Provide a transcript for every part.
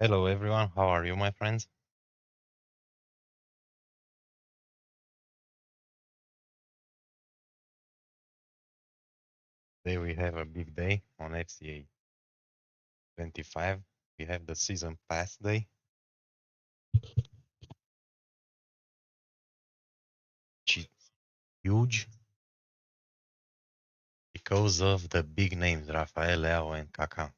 Hello everyone, how are you, my friends? Today we have a big day on FCA 25. We have the season pass day. Which is huge because of the big names Rafael Leão and Kaká.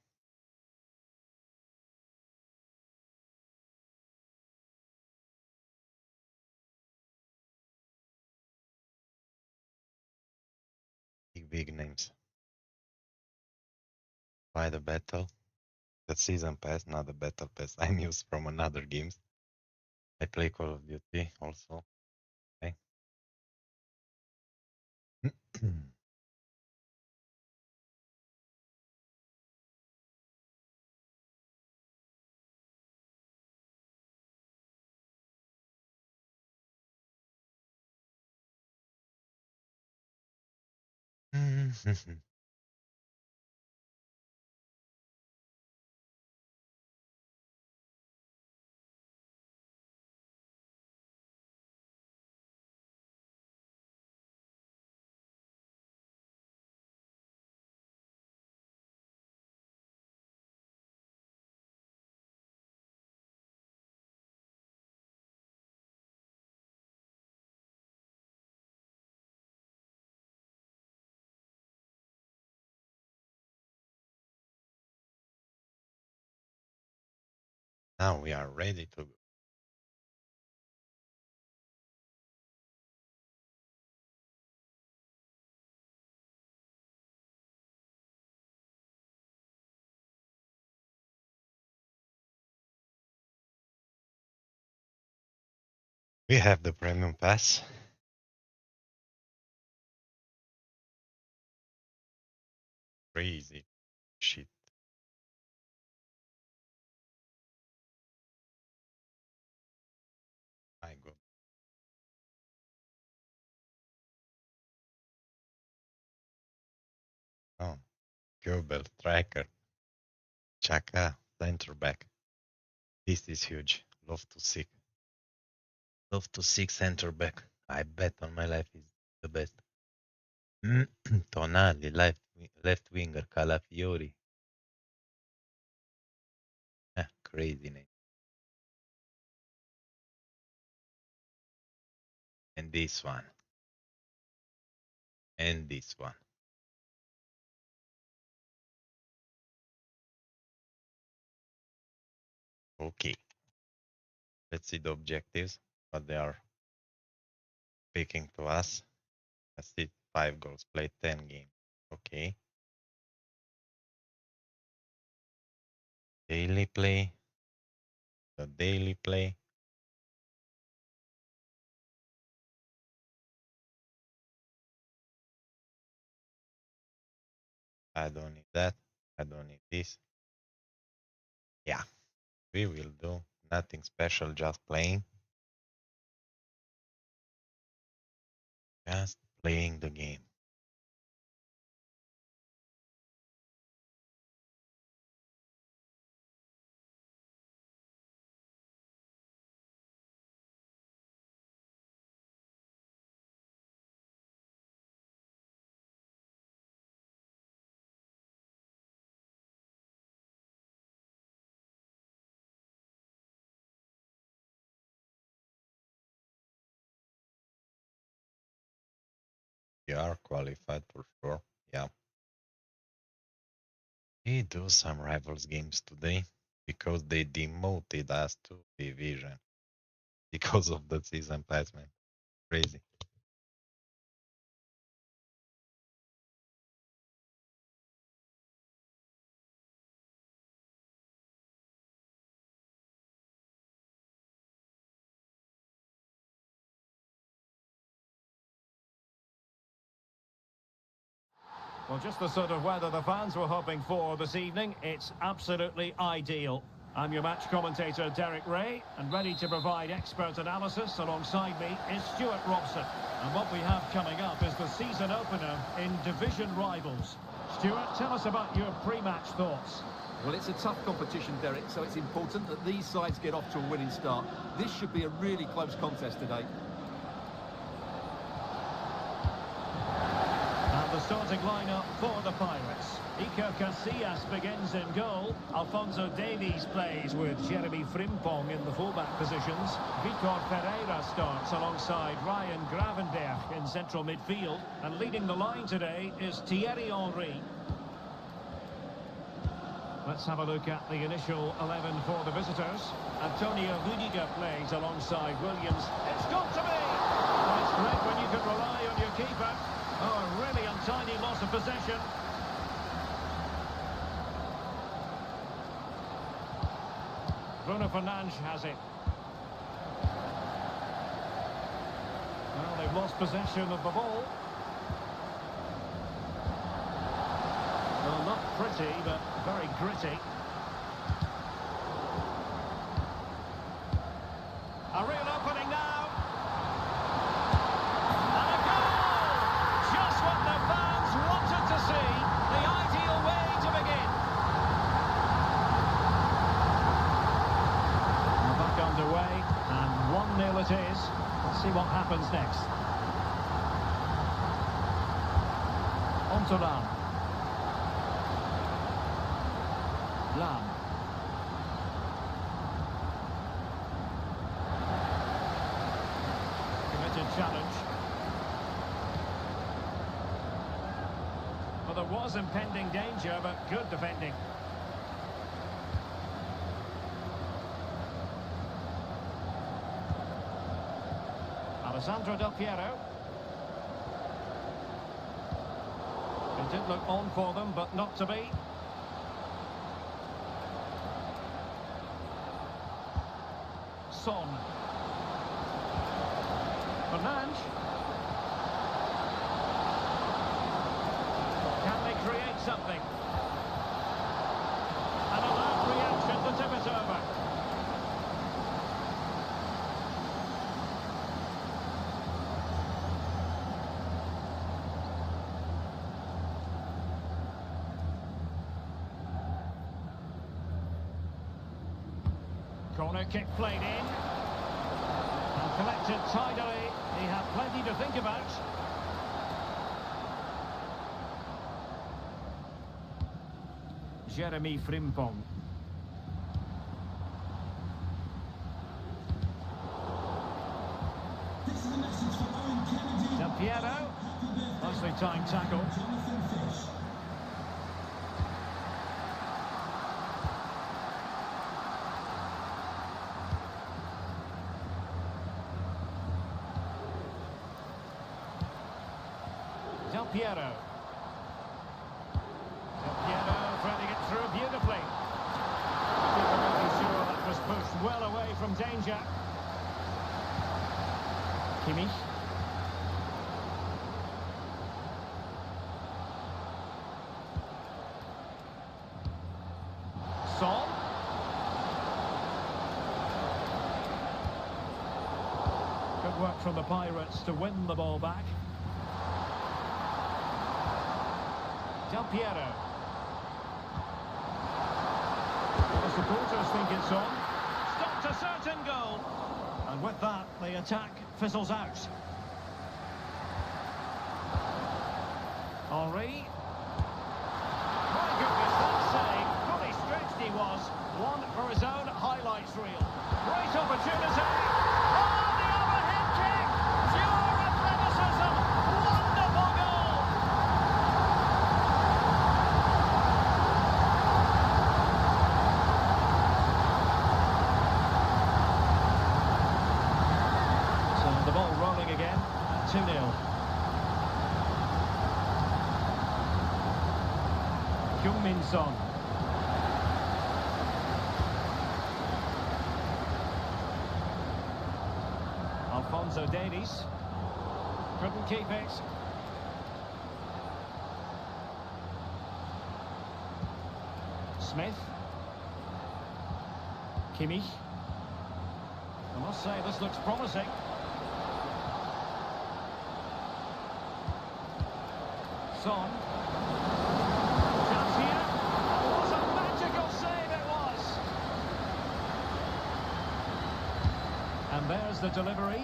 Big names. Buy the battle. The season pass, not the battle pass. I'm used from another games. I play Call of Duty also. Okay. Now we are ready to go. We have the premium pass. Crazy shit. My God. Oh, Gobel, Tracker, Chaka, center back. This is huge. Love to see. Love to see center back. I bet on my life is the best. Tonali, left winger, Calafiori. Crazy name. And this one. And this one. Okay. Let's see the objectives, what they are picking to us. Let's see, 5 goals, play 10 games. Okay. Daily play. The daily play. I don't need that. I don't need this. Yeah, we will do nothing special, just playing. Just playing the game. We are qualified for sure. Yeah. We do some rivals games today because they demoted us to division because of the season pass, man. Crazy. Well, just the sort of weather the fans were hoping for this evening. It's absolutely ideal. I'm your match commentator, Derek Ray, and ready to provide expert analysis. Alongside me is Stuart Robson. And what we have coming up is the season opener in division rivals. Stuart, tell us about your pre-match thoughts. Well, it's a tough competition, Derek, so it's important that these sides get off to a winning start. This should be a really close contest today. And the starting lineup for the Pirates. Iker Casillas begins in goal. Alphonso Davies plays with Jeremy Frimpong in the fullback positions. Vitor Pereira starts alongside Ryan Gravenberch in central midfield. And leading the line today is Thierry Henry. Let's have a look at the initial 11 for the visitors. Antonio Rudiger plays alongside Williams. It's got to be! Oh, it's great when you can rely on your keeper. Oh, a really untidy loss of possession. Bruno Fernandes has it. Well, they've lost possession of the ball. Well, not pretty, but very gritty. A real opening now. And a goal! Just what the fans wanted to see. The ideal way to begin. We're back underway, and 1-0 it is. Let's see what happens next. On to Lam. Lam. Committed challenge. Well, there was impending danger, but good defending. Alessandro Del Piero. It did look on for them, but not to be. Son. Fernandes. Can they create something? And a loud reaction to tip it over. Corner kick played in. And collected tidily. He had plenty to think about. Jeremy Frimpong. Del Piero. Nicely timed tackle. Del Piero. Del Piero threading it through beautifully. Keeper making sure that was pushed well away from danger. Kimmich. Son. Good work from the Pirates to win the ball back. Del Piero. The supporters think it's on. Stopped a certain goal. And with that, the attack fizzles out. Henry. My goodness, that save. Fully stretched he was. One for his own highlights reel. Great opportunity. Oh, the overhead kick. Pure athleticism. Wonderful goal. So the ball rolling again at 2-0. Heung-min Son. Alphonso Davies. Couldn't keep it. Smith. Kimmich. I must say this looks promising. Son. Chance here. What a magical has the delivery.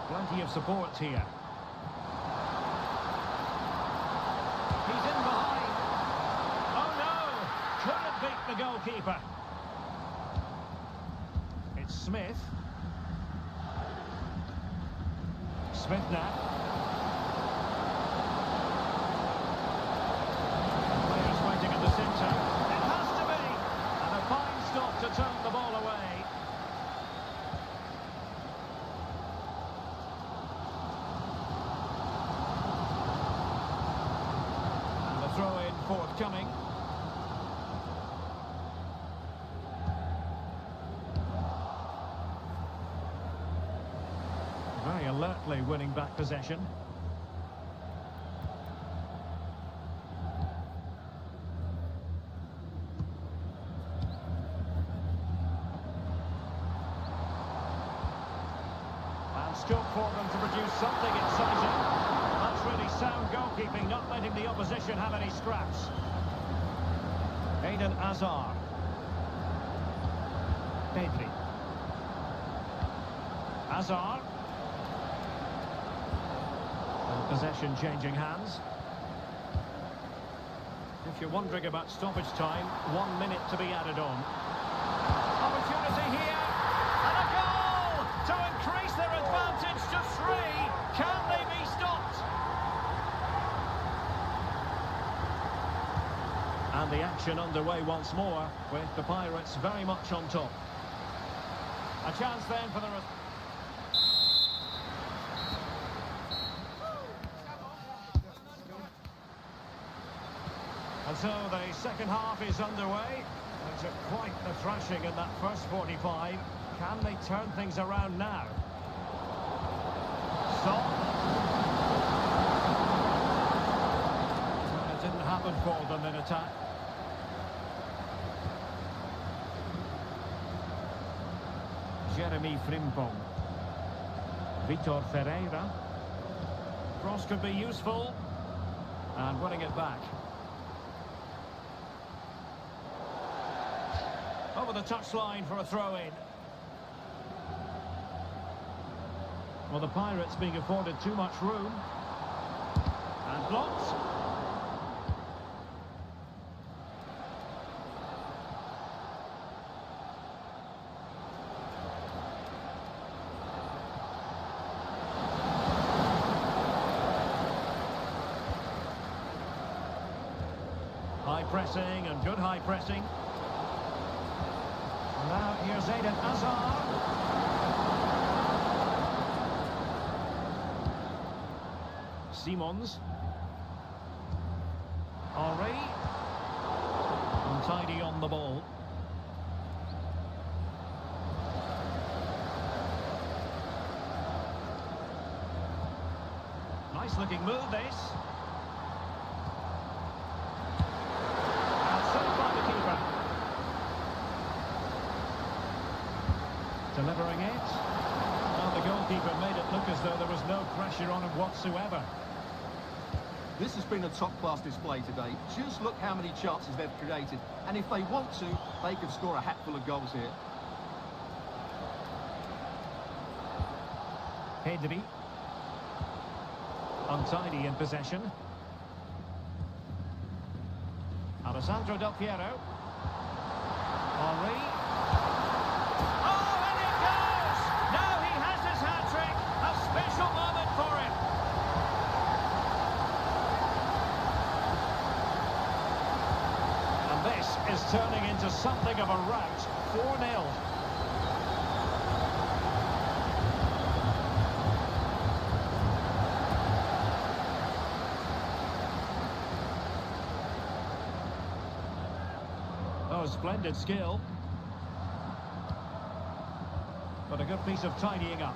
Plenty of support here. He's in behind. Oh no! Couldn't beat the goalkeeper. It's Smith. Smith now. Players waiting at the centre. It has to be! And a fine stop to turn the ball away. And the throw-in forthcoming. Very alertly winning back possession. And scope for them to produce something exciting. That's really sound goalkeeping, not letting the opposition have any scraps. Eden Hazard. Pedri. Hazard. Possession changing hands. If you're wondering about stoppage time, 1 minute to be added on. Opportunity here, and a goal to increase their advantage to 3. Can they be stopped? And the action underway once more, with the Pirates very much on top. A chance then for the... And so the second half is underway. They took quite the thrashing in that first 45. Can they turn things around now? Stop. Well, it didn't happen for them in attack. Jeremy Frimpong. Vitor Ferreira. Cross could be useful. And winning it back. Over the touchline for a throw-in. Well, the Pirates being afforded too much room. And blocked. High pressing and good high pressing. Now here's Eden Hazard. Simons. Henry. Untidy on the ball. Nice looking move this. And saved by the keeper. Delivering it. Well, the goalkeeper made it look as though there was no pressure on him whatsoever. This has been a top-class display today. Just look how many chances they've created. And if they want to, they can score a hatful of goals here. Pedri. Untidy in possession. Alessandro Del Piero. Henry. Oh, and it goes! Now he has his hat-trick. A special moment for him. And this is turning into something of a rout. 4-0. Oh, splendid skill. But a good piece of tidying up.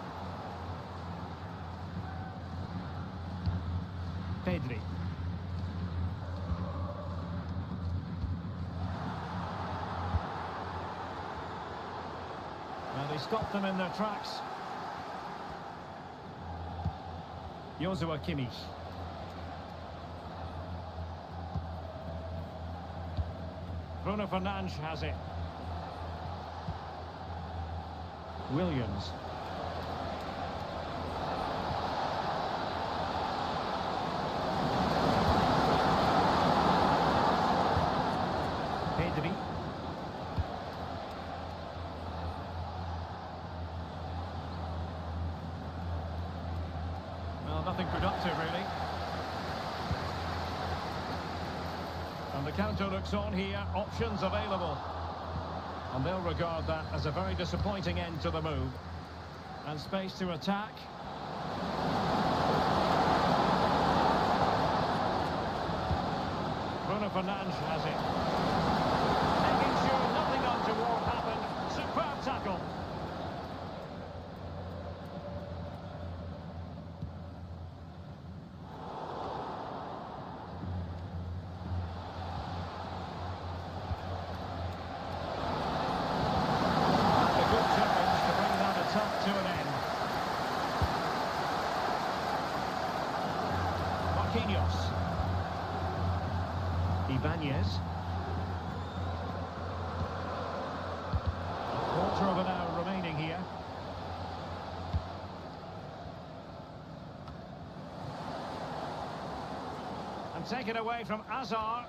Pedri. Well, they stopped them in their tracks. Joshua Kimmich. Bruno Fernandes has it. Williams. Pedri. Well, nothing productive, really. And the counter looks on here. Options available. And they'll regard that as a very disappointing end to the move. And space to attack. Bruno Fernandes has it. Making sure nothing untoward happened. Superb tackle. To an end. Marquinhos. Ibanez. A quarter of an hour remaining here. And taken away from Azar.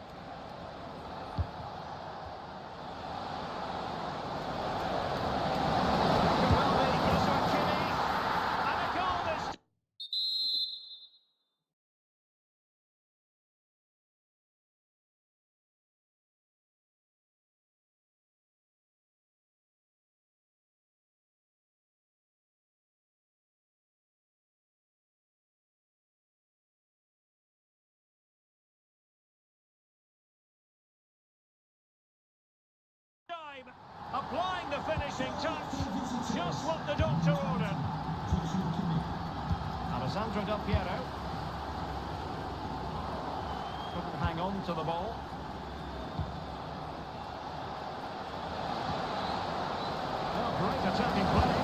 Applying the finishing touch, just what the doctor ordered. Alessandro Del Piero couldn't hang on to the ball. Oh, great attacking play.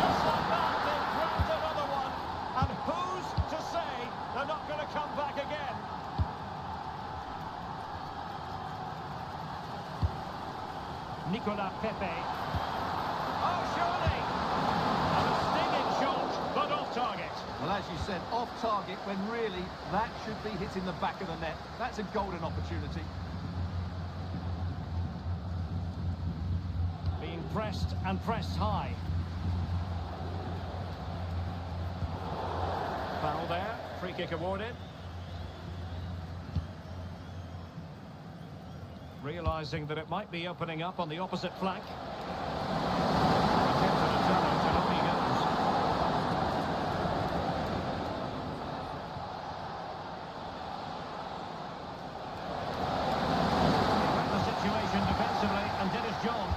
Just like that, they've grabbed another one. And who's to say they're not going to come back again? Nicolas Pepe. Oh, surely! And a stinging shot, but off target. Well, as you said, off target when really that should be hitting the back of the net. That's a golden opportunity. Being pressed and pressed high. Foul there, free kick awarded. Realising that it might be opening up on the opposite flank. Attempted a challenge and on he goes. He read the situation defensively and did his job.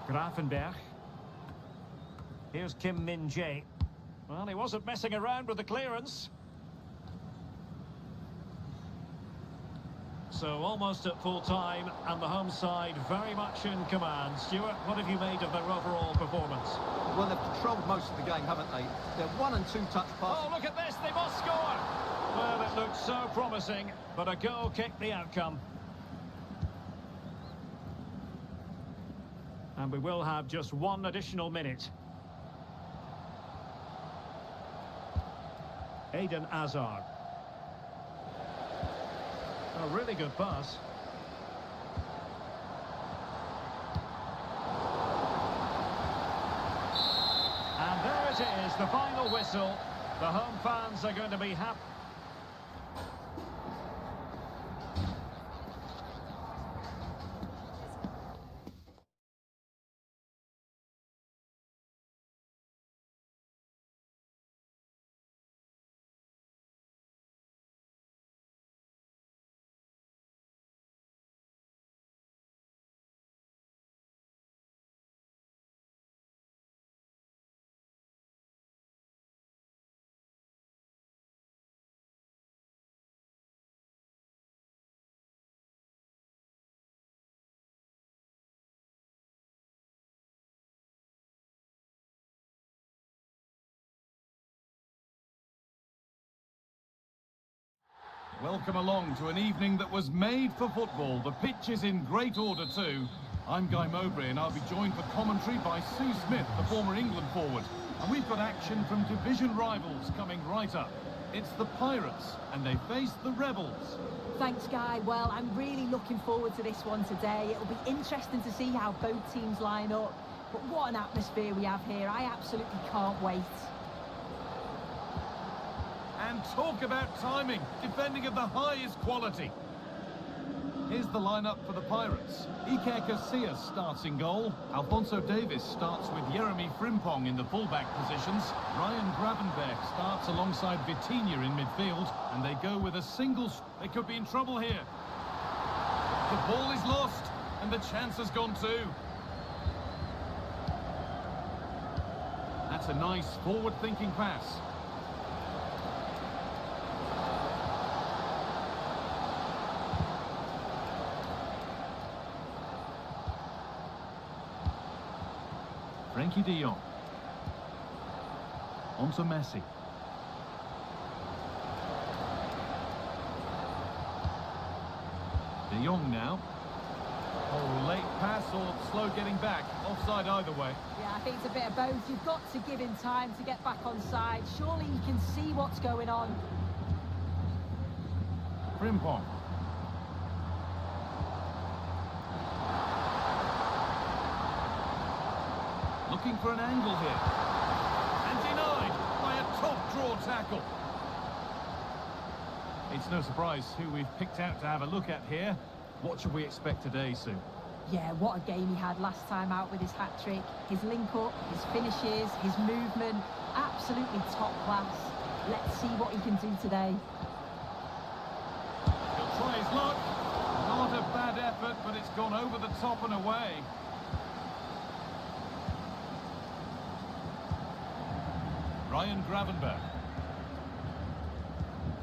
Gravenberch. Here's Kim Min-jae. Well, he wasn't messing around with the clearance. So almost at full time, and the home side very much in command. Stuart, what have you made of their overall performance? Well, they've controlled most of the game, haven't they? They're 1 and 2 touch passes. Oh, look at this, they must score! Well, it looked so promising, but a goal kicked the outcome. And we will have just one additional minute. Eden Hazard. A really good pass. And there it is, the final whistle. The home fans are going to be happy. Welcome along to an evening that was made for football. The pitch is in great order too. I'm Guy Mowbray and I'll be joined for commentary by Sue Smith, the former England forward. And we've got action from division rivals coming right up. It's the Pirates and they face the Rebels. Thanks, Guy. Well, I'm really looking forward to this one today. It'll be interesting to see how both teams line up. But what an atmosphere we have here. I absolutely can't wait. And talk about timing, defending of the highest quality. Here's the lineup for the Pirates. Kaká Rafael starts in goal. Alphonso Davies starts with Jeremy Frimpong in the fullback positions. Ryan Gravenberch starts alongside Vitinha in midfield. And they go with a single... They could be in trouble here. The ball is lost and the chance has gone too. That's a nice forward-thinking pass. Frankie de Jong. On to Messi. De Jong now. Oh, late pass or slow getting back. Offside either way. Yeah, I think it's a bit of both. You've got to give him time to get back on side. Surely you can see what's going on. Frimpong. Looking for an angle here. And denied by a top draw tackle. It's no surprise who we've picked out to have a look at here. What should we expect today, Sue? Yeah, what a game he had last time out with his hat-trick. His link-up, his finishes, his movement, absolutely top class. Let's see what he can do today. He'll try his luck. Not a bad effort, but it's gone over the top and away. Ryan Gravenberch.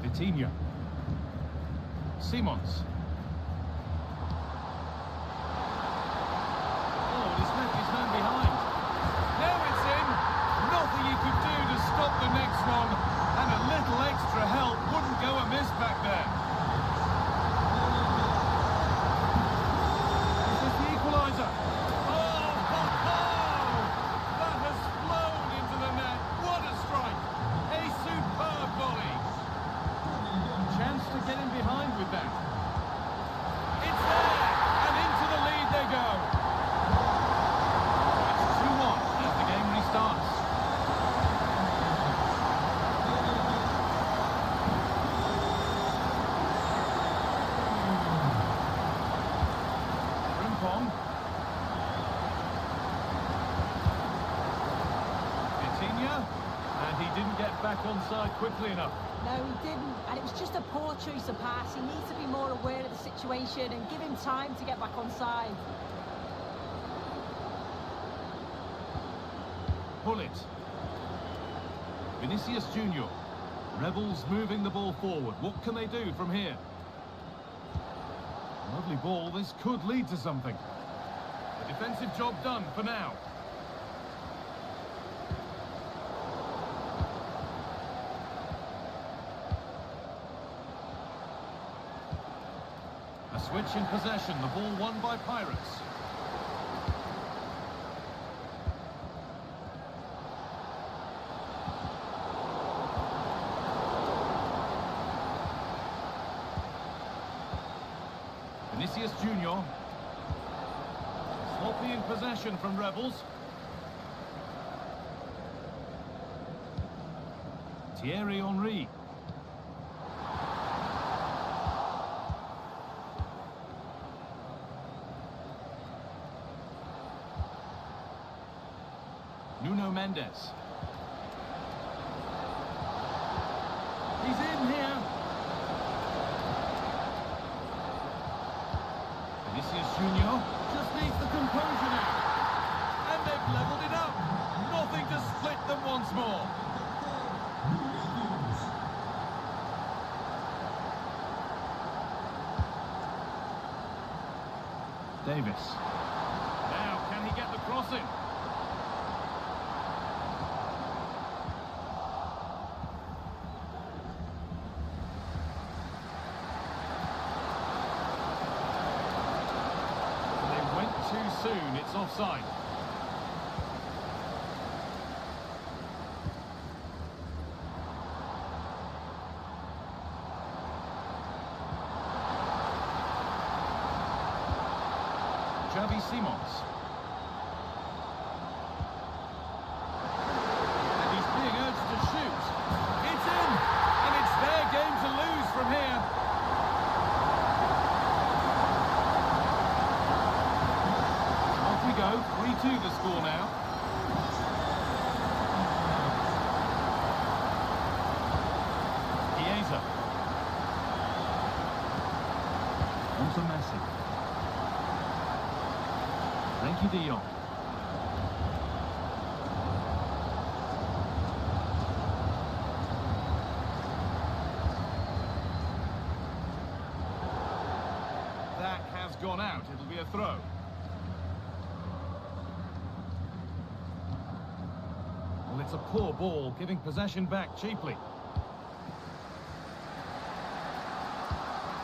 Vitinha. Simons. Oh, he's left his man behind. Now it's in. Nothing he could do to stop the next one. And a little extra help wouldn't go amiss back there. Is this the equaliser? That has flown into the net. What a strike. A superb volley. Chance to get him behind with that. It's there. And into the lead they go. It's 2-1 as the game restarts. Frimpong. Vitinha. And he didn't get back onside quickly enough. No, he didn't. And it was just a poor choice of pass. He needs to be more aware of the situation and give him time to get back on side. Pull it. Vinicius Junior. Rebels moving the ball forward. What can they do from here? Lovely ball. This could lead to something. The defensive job done for now. A switch in possession. The ball won by Pirates. Vinicius Junior. Sloppy in possession from Rebels. Thierry Henry. Nuno Mendes. He's in here. Vinicius Junior just needs the composure now. And they've levelled it up. Nothing to split them once more. Davis. Now, can he get the crossing? It's offside. Xavi Simons. And he's being urged to shoot. It's in! And it's their game to lose from here. Off we go, 3-2 the score now. Chiesa. On to Messi. Thank you, De Jong. That has gone out. It'll be a throw. Well, it's a poor ball, giving possession back cheaply.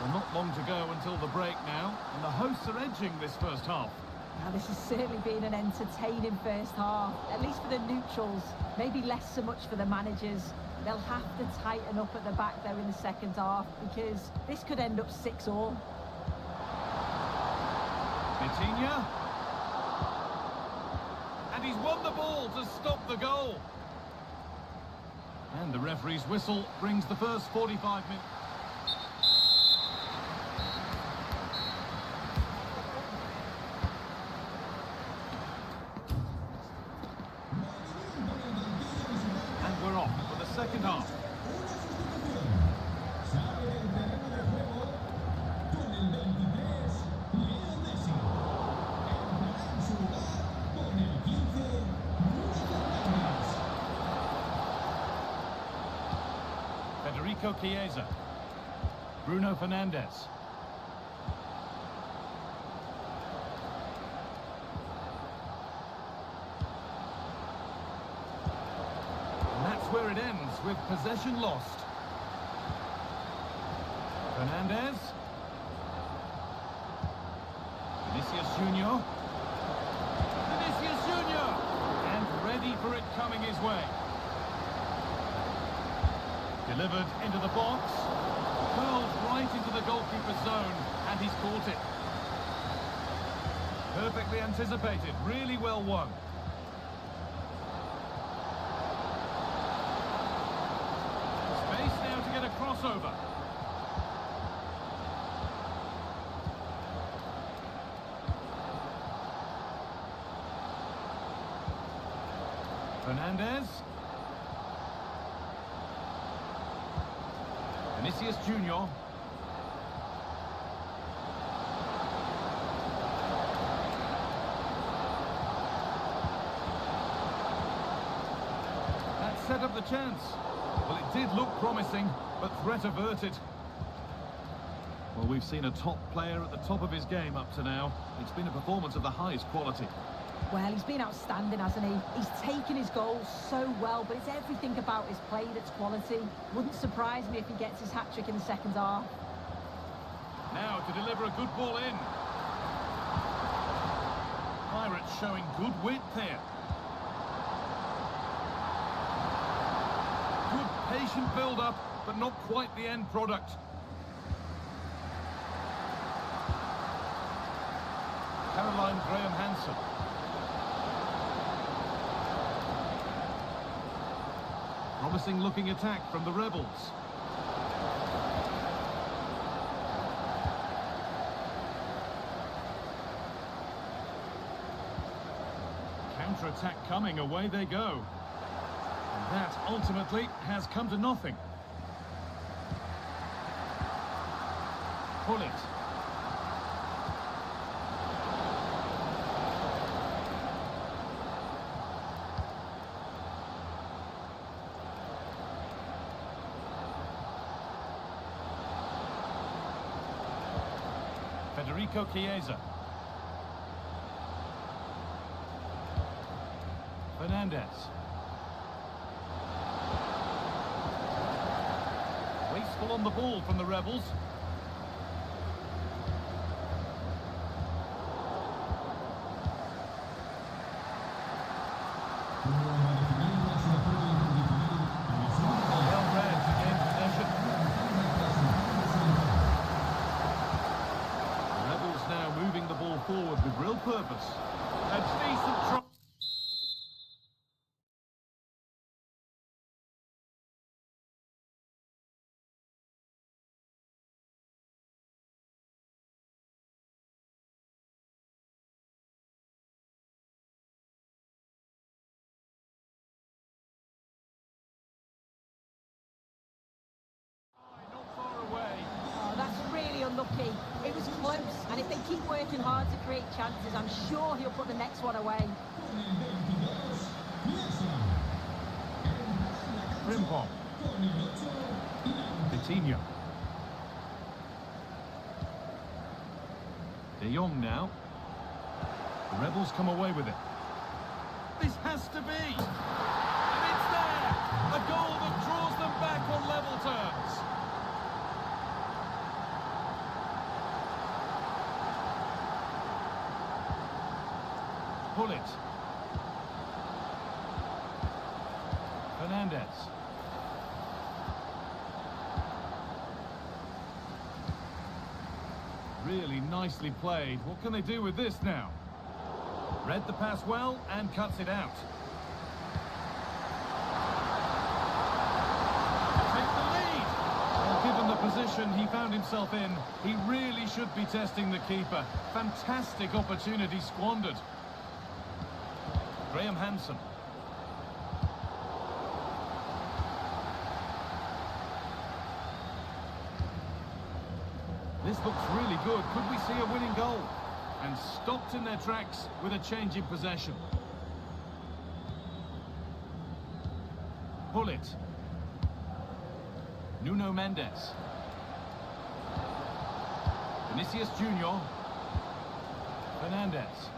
Well, not long to go until the break now, and the hosts are edging this first half. Now, this has certainly been an entertaining first half, at least for the neutrals. Maybe less so much for the managers. They'll have to tighten up at the back there in the second half, because this could end up 6-all. Vitinha. And he's won the ball to stop the goal. And the referee's whistle brings the first 45 minutes. We're off for the second half. Federico Chiesa. Bruno Fernandes. Where it ends with possession lost. Fernandes. Vinicius Junior. Vinicius Junior! And ready for it coming his way. Delivered into the box. Curled right into the goalkeeper's zone, and he's caught it. Perfectly anticipated, really well won. Now to get a crossover. Fernandes. Vinicius Junior. That set up the chance. Well, it did look promising, but threat averted. Well, we've seen a top player at the top of his game up to now. It's been a performance of the highest quality. Well, he's been outstanding, hasn't he? He's taken his goals so well, but it's everything about his play that's quality. Wouldn't surprise me if he gets his hat-trick in the second half. Now to deliver a good ball in. Pirates showing good width here. Good patient build-up, but not quite the end product. Caroline Graham-Hansen. Promising looking attack from the Rebels. Counter-attack coming, away they go. And that ultimately has come to nothing. Pull it. Federico Chiesa. Fernandes. Wasteful on the ball from the Rebels. purpose. A decent try. Not far away. Oh, that's really unlucky. It was close, and if they keep working hard to create chances, I'm sure he'll put the next one away. Frimpong. Coutinho. De Jong now. The Rebels come away with it. This has to be! And it's there! A goal that draws them back on level terms. Pull it. Fernandez. Really nicely played. What can they do with this now? Read the pass well and cuts it out. Take the lead! Well, given the position he found himself in, he really should be testing the keeper. Fantastic opportunity squandered. Graham Hansen. This looks really good. Could we see a winning goal? And stopped in their tracks with a change in possession. Pull it. Nuno Mendes. Vinicius Junior. Fernandez.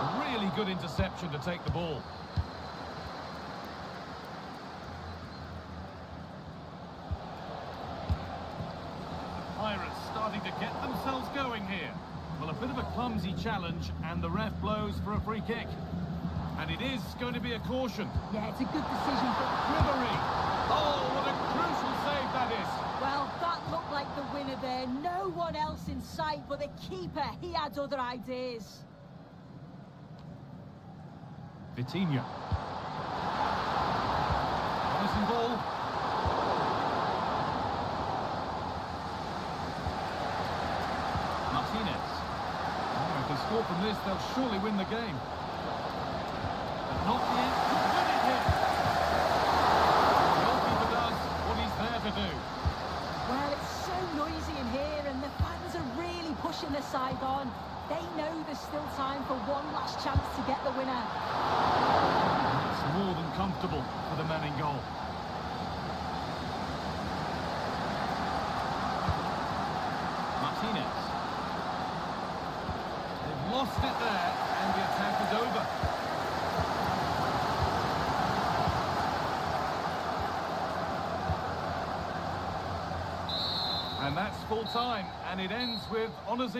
A really good interception to take the ball. Pirates starting to get themselves going here. Well, a bit of a clumsy challenge, and the ref blows for a free kick. And it is going to be a caution. Yeah, it's a good decision for... Ribery! Oh, what a crucial save that is! Well, that looked like the winner there. No one else in sight, but the keeper, he had other ideas. Vitinha. Promising ball. Martinez. Oh, if they score from this, they'll surely win the game. But not the end. Could win it here. The goalkeeper does what he's there to do. Well, it's so noisy in here, and the fans are really pushing the side on. They know there's still time for one last chance to get the winner. It's more than comfortable for the man in goal. Martinez. They've lost it there, and the attack is over. And that's full time, and it ends with honours.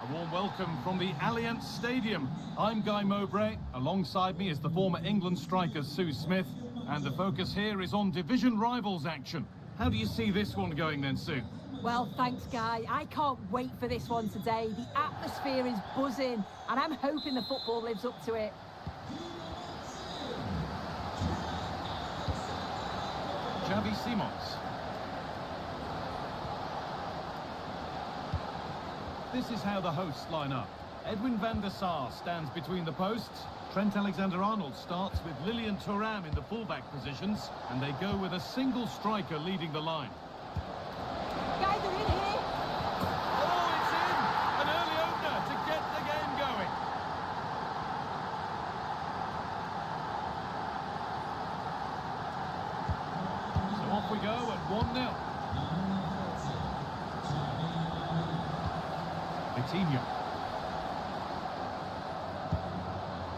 A warm welcome from the Allianz Stadium. I'm Guy Mowbray. Alongside me is the former England striker Sue Smith. And the focus here is on division rivals action. How do you see this one going then, Sue? Well, thanks, Guy. I can't wait for this one today. The atmosphere is buzzing, and I'm hoping the football lives up to it. Xavi Simons. This is how the hosts line up. Edwin van der Sar stands between the posts. Trent Alexander-Arnold starts with Lilian Thuram in the fullback positions, and they go with a single striker leading the line. Guys are in here. Oh, it's in! An early opener to get the game going. So off we go at 1-0. Vitinha.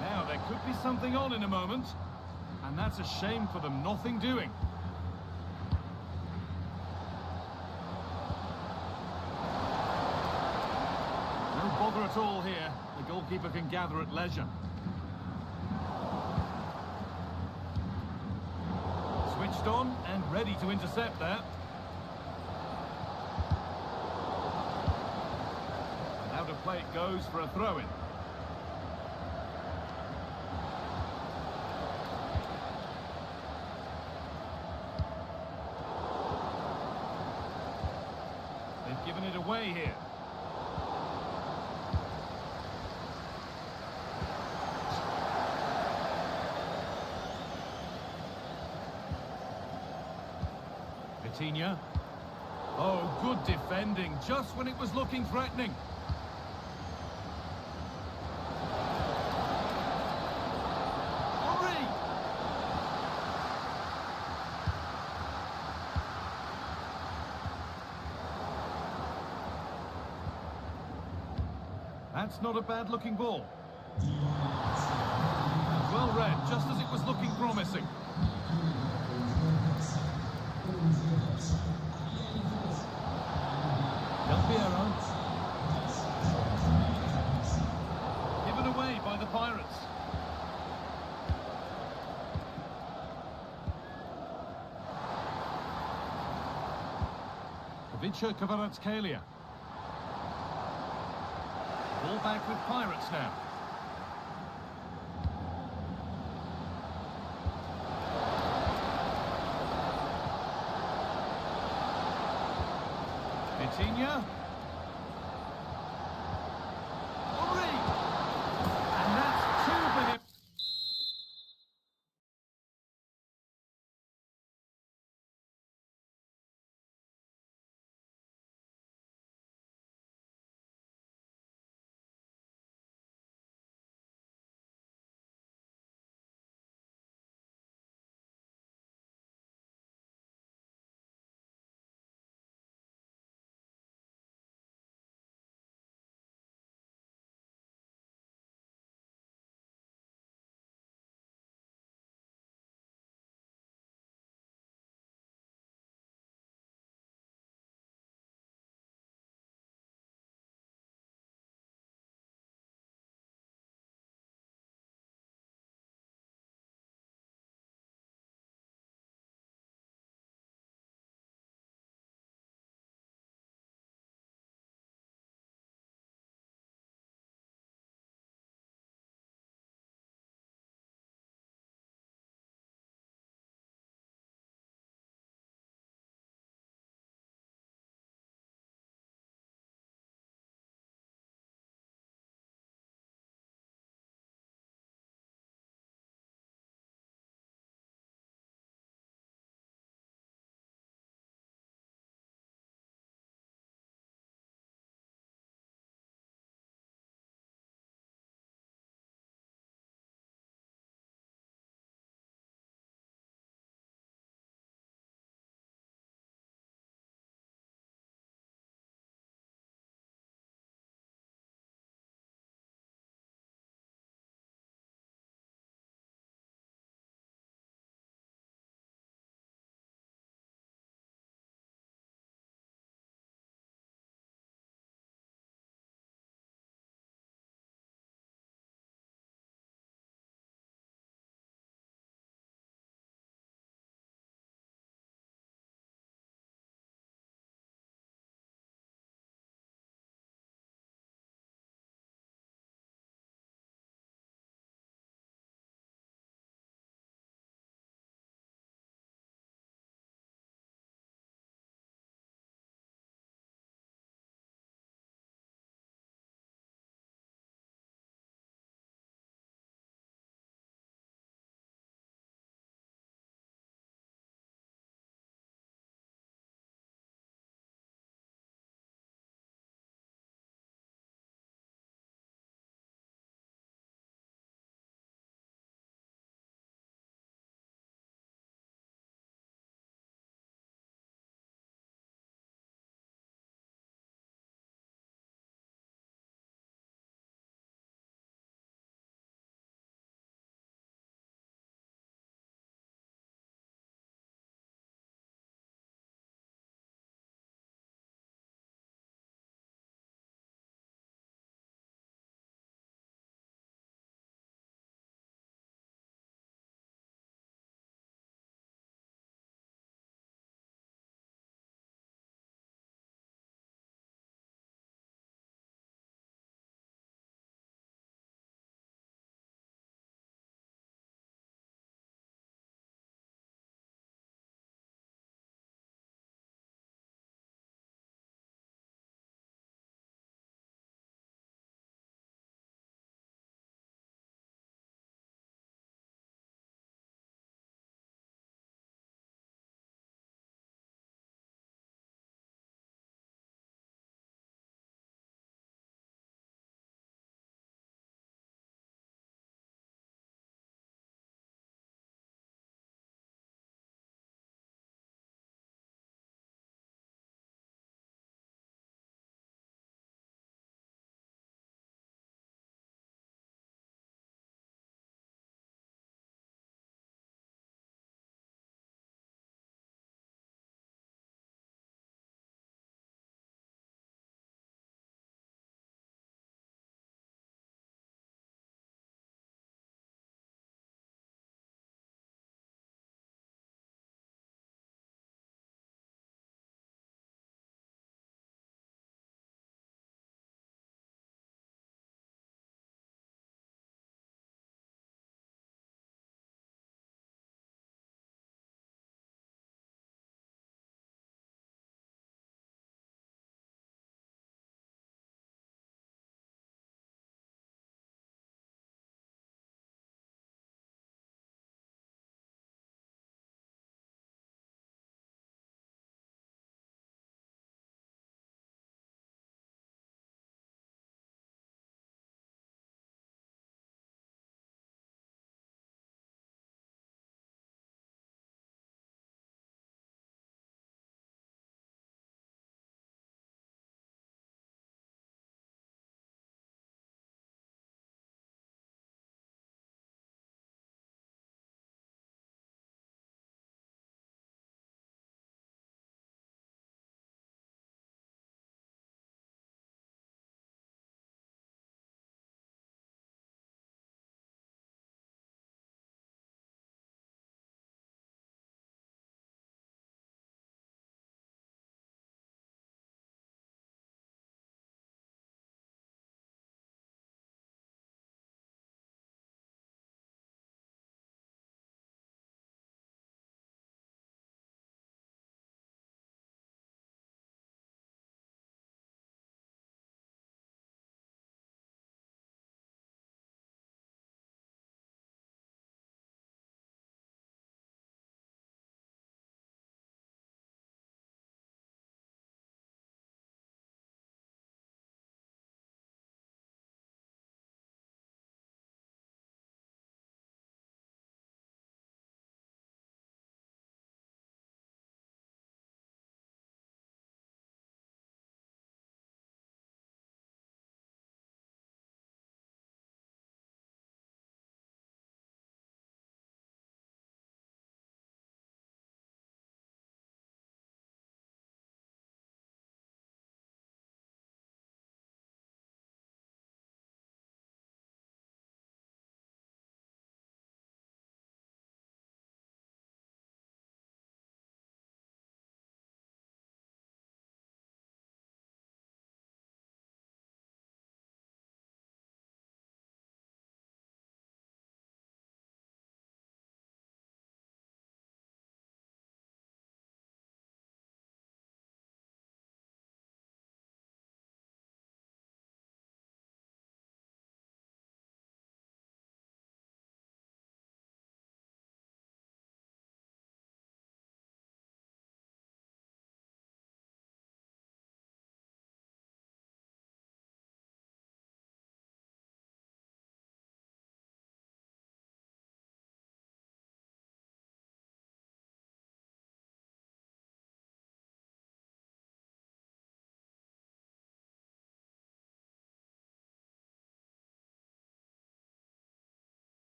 Now, there could be something on in a moment, and that's a shame for them, nothing doing. No bother at all here. The goalkeeper can gather at leisure. Switched on and ready to intercept there. Out of play it goes for a throw-in. They've given it away here. Vitinha. Oh, good defending, just when it was looking threatening. Hurry! That's not a bad-looking ball. Well read, just as it was looking promising. Del Piero. Given away by the Pirates. Kavica Kvaratskhelia. Ball back with Pirates now. Vitinha.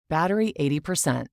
Battery 80%.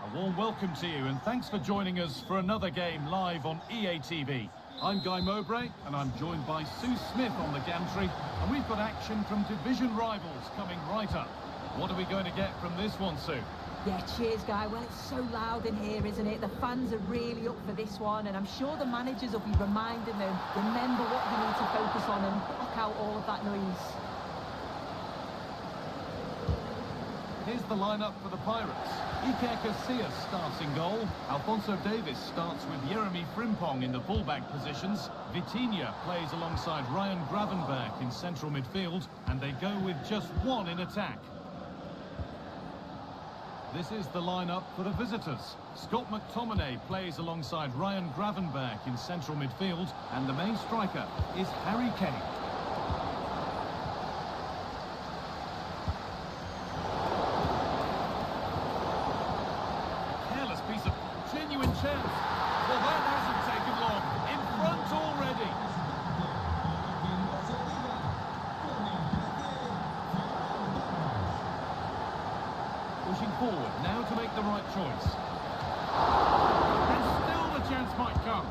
A warm welcome to you and thanks for joining us for another game live on EA TV. I'm Guy Mowbray and I'm joined by Sue Smith on the gantry, and we've got action from division rivals coming right up. What are we going to get from this one, Sue? Yeah, cheers, Guy. Well, it's so loud in here, isn't it? The fans are really up for this one, and I'm sure the managers will be reminding them, remember what you need to focus on and block out all of that noise. Here's the lineup for the Pirates. Kaká Rafael starts in goal. Alphonso Davies starts with Jeremy Frimpong in the fullback positions. Vitinha plays alongside Ryan Gravenberch in central midfield, and they go with just one in attack. This is the lineup for the visitors. Scott McTominay plays alongside Ryan Gravenberch in central midfield, and the main striker is Harry Kane. Genuine chance. Well, that hasn't taken long. In front already. Pushing forward now to make the right choice. And still the chance might come.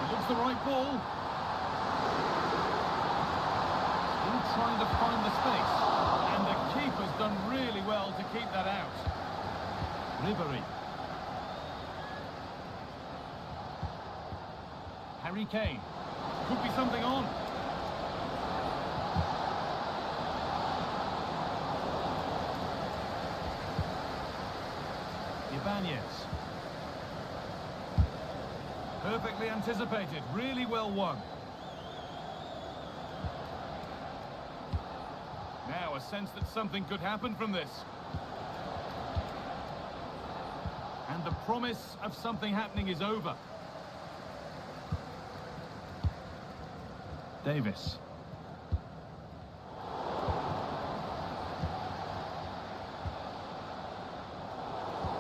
It looks the right ball. Trying to find the space, and the keeper's done really well to keep that out. Ribery. Harry Kane. Could be something on. Ibanez. Perfectly anticipated, really well won. Now a sense that something could happen from this. And the promise of something happening is over. Davis.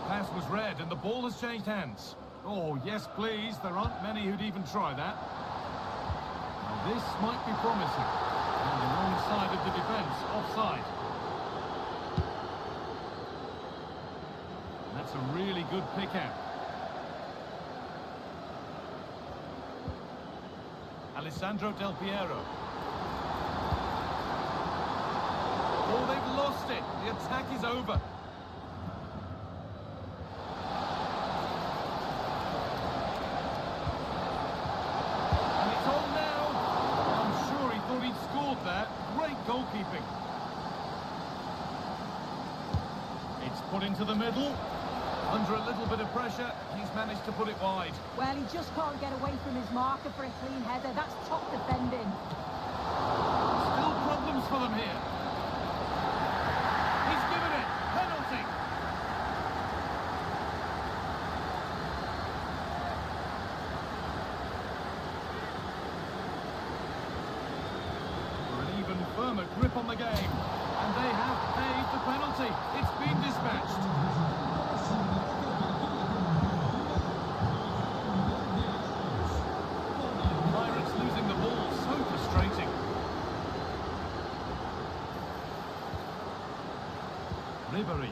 Pass was read and the ball has changed hands. Oh, yes, please. There aren't many who'd even try that. Now this might be promising. On the wrong side of the defence, offside. That's a really good pick out. Alessandro Del Piero. Oh, they've lost it. The attack is over. And it's on now. I'm sure he thought he'd scored there. Great goalkeeping. It's put into the middle. Under a little bit of pressure, he's managed to put it wide. Well, he just can't get away from his marker for a clean header. That's top defending. Still problems for them here. He's given it. Penalty. For an even firmer grip on the game. And they have paid the penalty. It's been dispatched. Ribery.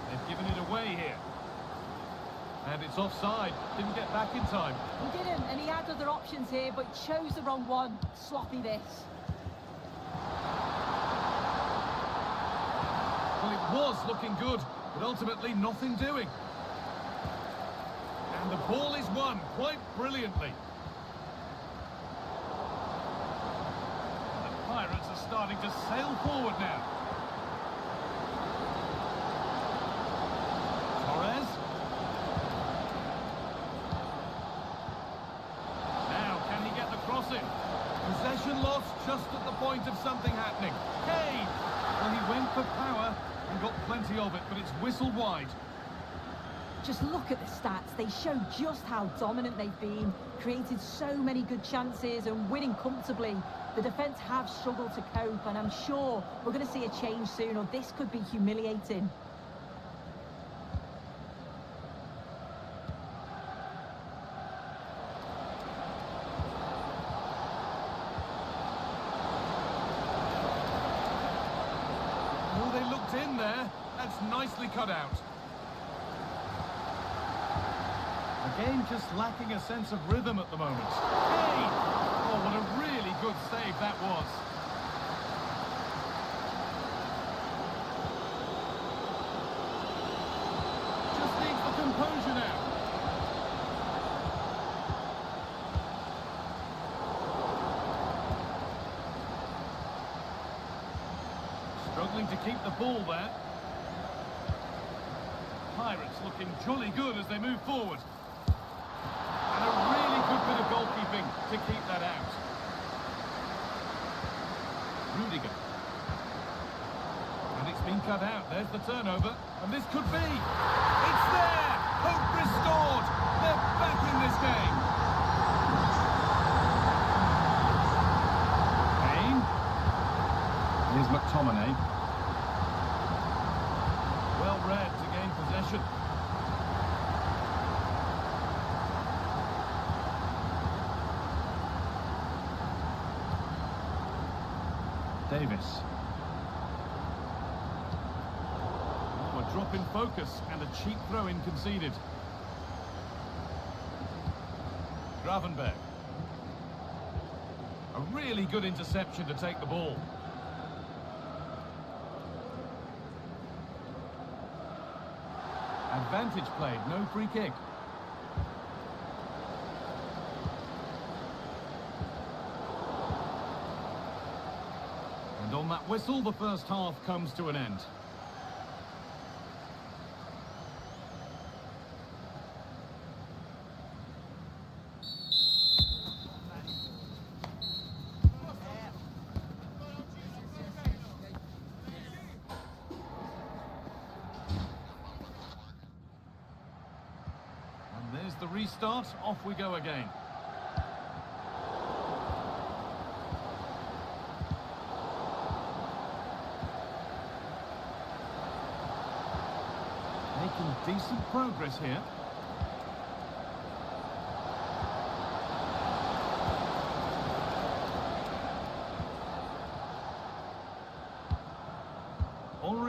They've given it away here. And it's offside. Didn't get back in time. He didn't, and he had other options here, but chose the wrong one. Sloppy this. Well, it was looking good, but ultimately nothing doing. And the ball is won quite brilliantly. The Pirates are starting to sail forward now. Torres. Now, can he get the cross in? Possession lost just at the point of something happening. Kane! Well, he went for power and got plenty of it, but it's whistled wide. Just look at the stats. They show just how dominant they've been, created so many good chances and winning comfortably. The defence have struggled to cope, and I'm sure we're going to see a change soon, or this could be humiliating. Oh, they looked in there. That's nicely cut out. The game just lacking a sense of rhythm at the moment. Hey! Oh, what a really good save that was. Just needs the composure now. Struggling to keep the ball there. Pirates looking jolly good as they move forward. And a really good bit of goalkeeping to keep that out. Rudiger. And it's been cut out. There's the turnover. And this could be. It's there! Hope restored! They're back in this game. Kane. Here's McTominay. Well read to gain possession. Davis. Oh, a drop in focus and a cheap throw-in conceded. Gravenberg. A really good interception to take the ball. Advantage played, no free kick. And on that whistle, the first half comes to an end. And there's the restart, off we go again. Making decent progress here.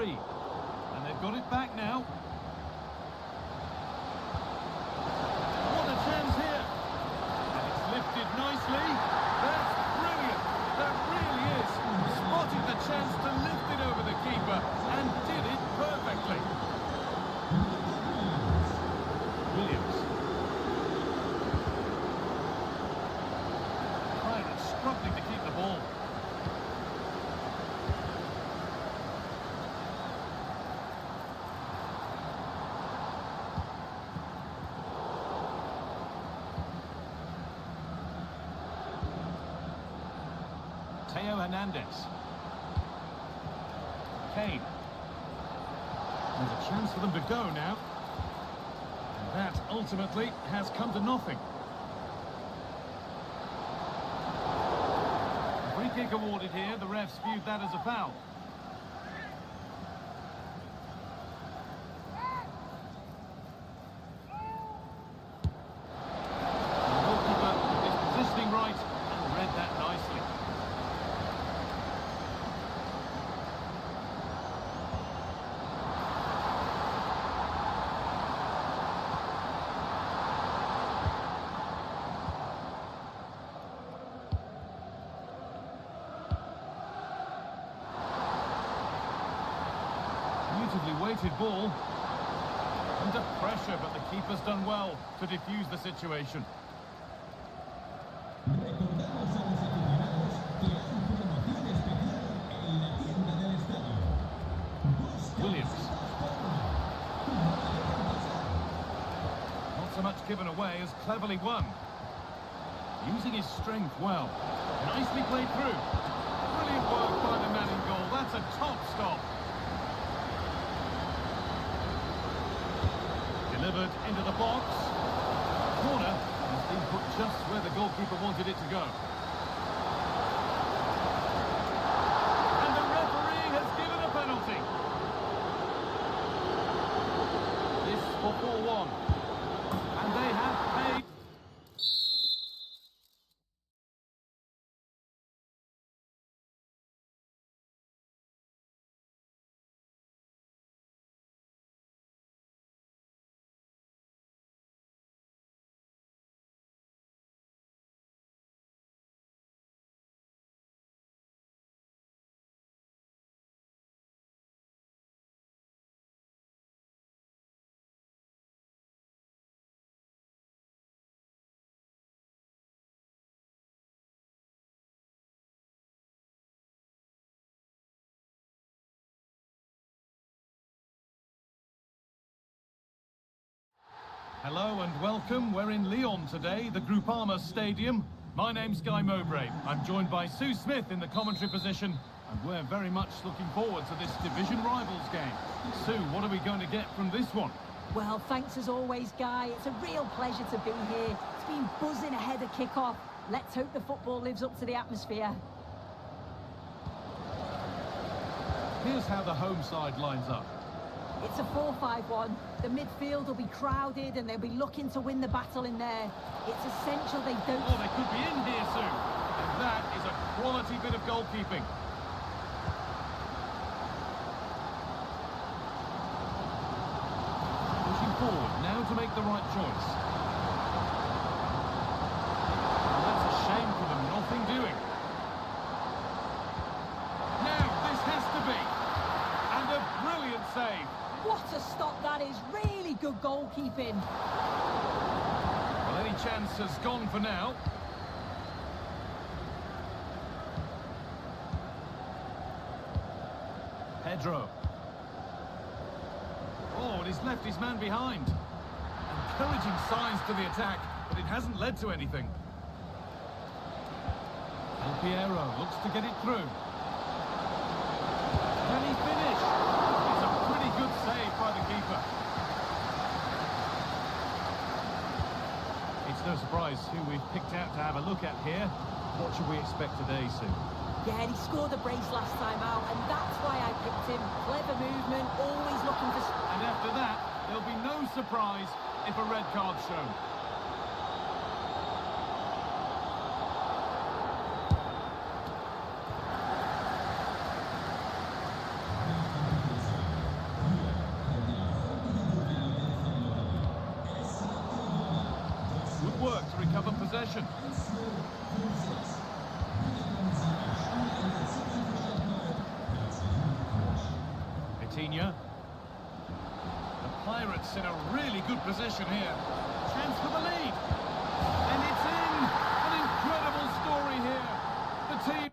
Henry. And they've got it back now. What a chance here. And it's lifted nicely. That's brilliant. That really is. Spotted the chance to lift it over the keeper and did it perfectly. Williams. Pirates struggling to keep the ball. Theo Hernandez. Kane. There's a chance for them to go now. And that ultimately has come to nothing. A free kick awarded here. The refs viewed that as a foul. The goalkeeper is positioning right and read that nicely. Beautifully weighted ball. And under pressure, but the keeper's done well to defuse the situation. Williams. Not so much given away as cleverly won. Using his strength well. Nicely played through. Brilliant work by the man in goal. That's a top stop. Delivered into the box. Corner has been put just where the goalkeeper wanted it to go. And the referee has given a penalty. This for 4-1. And they have paid. Hello and welcome. We're in Lyon today, the Groupama Stadium. My name's Guy Mowbray. I'm joined by Sue Smith in the commentary position, and we're very much looking forward to this division rivals game. Sue, what are we going to get from this one? Well, thanks as always, Guy. It's a real pleasure to be here. It's been buzzing ahead of kick-off. Let's hope the football lives up to the atmosphere. Here's how the home side lines up. It's a 4-5-1. The midfield will be crowded and they'll be looking to win the battle in there. It's essential they don't... Oh, they could be in here soon. And that is a quality bit of goalkeeping. Pushing forward now to make the right choice. Well, that's a shame for them, nothing doing. Now, this has to be. And a brilliant save. What a stop that is. Really good goalkeeping. Well, any chance has gone for now. Pedro. Oh, and he's left his man behind. Encouraging signs to the attack, but it hasn't led to anything. El Piero looks to get it through. Can he finish? It's a pretty good save by the keeper. It's no surprise who we've picked out to have a look at here. What should we expect today, Sue? Yeah, he scored a brace last time out, and that's why I picked him. Clever movement, always looking for... And after that, there'll be no surprise if a red card's shown. Good work to recover possession. The Pirates in a really good position here. Chance for the lead. And it's in. An incredible story here. The team...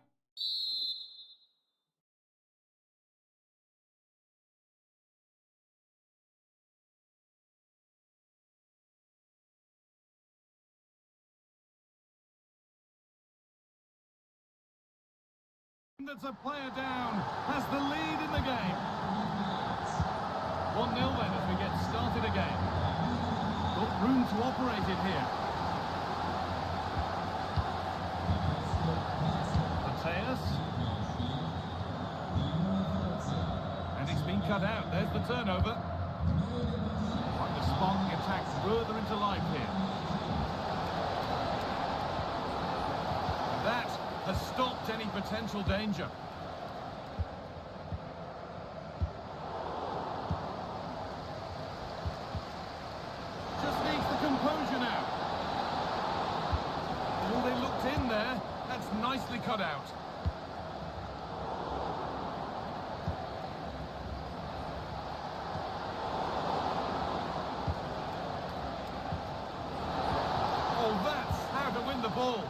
That's a player down. Has the lead in the game. 1-0 then as we get started again. Got room to operate in here. Mateus. And he's been cut out. There's the turnover. Trying to spark the attack further into life here. That has stopped any potential danger. Oh, they looked in there. That's nicely cut out. ball.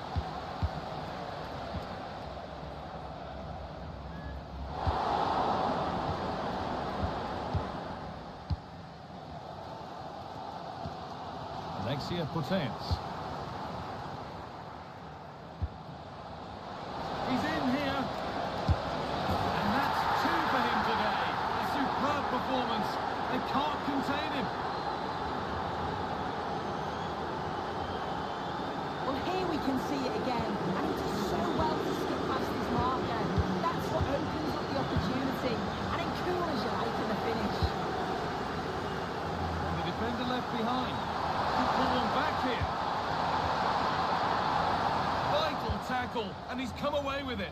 Alexia Putellas. He's in here. And that's two for him today. A superb performance. They can't contain him. Well, here we can see it again. And he does so well to skip past his marker. That's what opens up the opportunity. And it cool as you like in the finish. And the defender left behind. Could pull one back here. Vital tackle, and he's come away with it.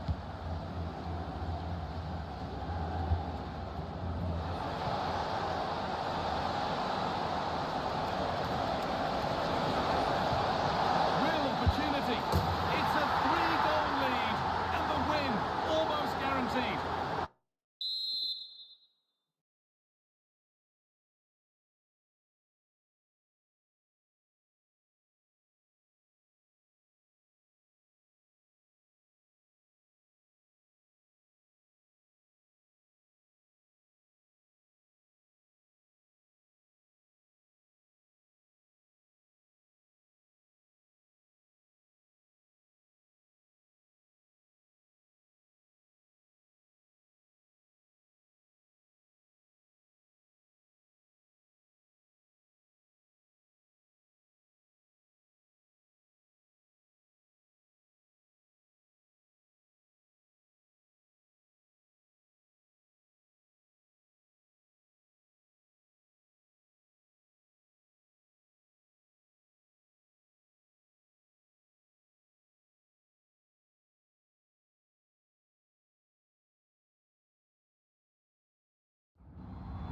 Real opportunity. It's a 3-goal lead, and the win almost guaranteed.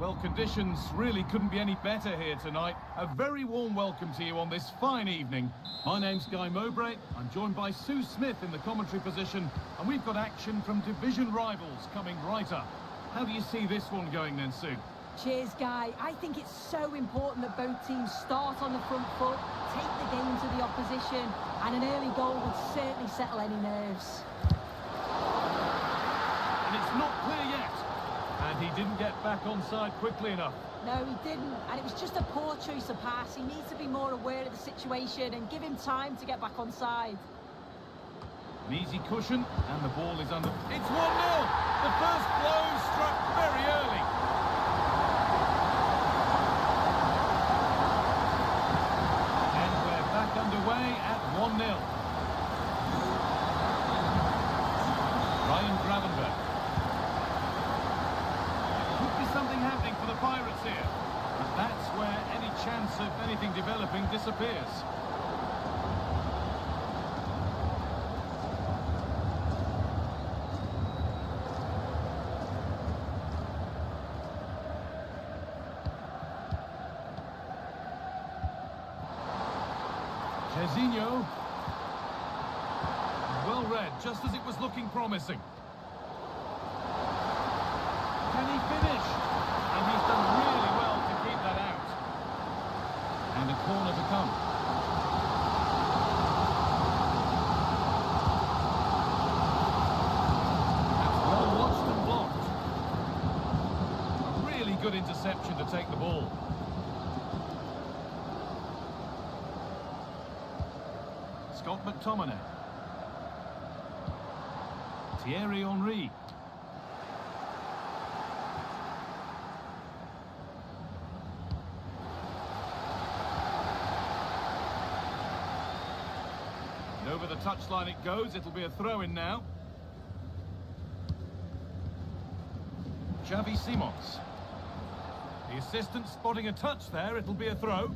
Well, conditions really couldn't be any better here tonight. A very warm welcome to you on this fine evening. My name's Guy Mowbray. I'm joined by Sue Smith in the commentary position, and we've got action from division rivals coming right up. How do you see this one going then, Sue? Cheers, Guy. I think it's so important that both teams start on the front foot, take the game to the opposition, and an early goal would certainly settle any nerves. And it's not clear yet. And he didn't get back onside quickly enough. No, he didn't. And it was just a poor choice of pass. He needs to be more aware of the situation and give him time to get back onside. An easy cushion, and the ball is under... It's 1-0! The first blow struck very early. And we're back underway at 1-0. Ryan Gravenberg. Something happening for the Pirates here. But that's where any chance of anything developing disappears. Cezinho. Well read, just as it was looking promising. Can he finish? And he's done really well to keep that out. And a corner to come. That's well watched and blocked. A really good interception to take the ball. Scott McTominay. Thierry Henry. Over the touchline it goes, it'll be a throw-in now. Xavi Simons. The assistant spotting a touch there, it'll be a throw.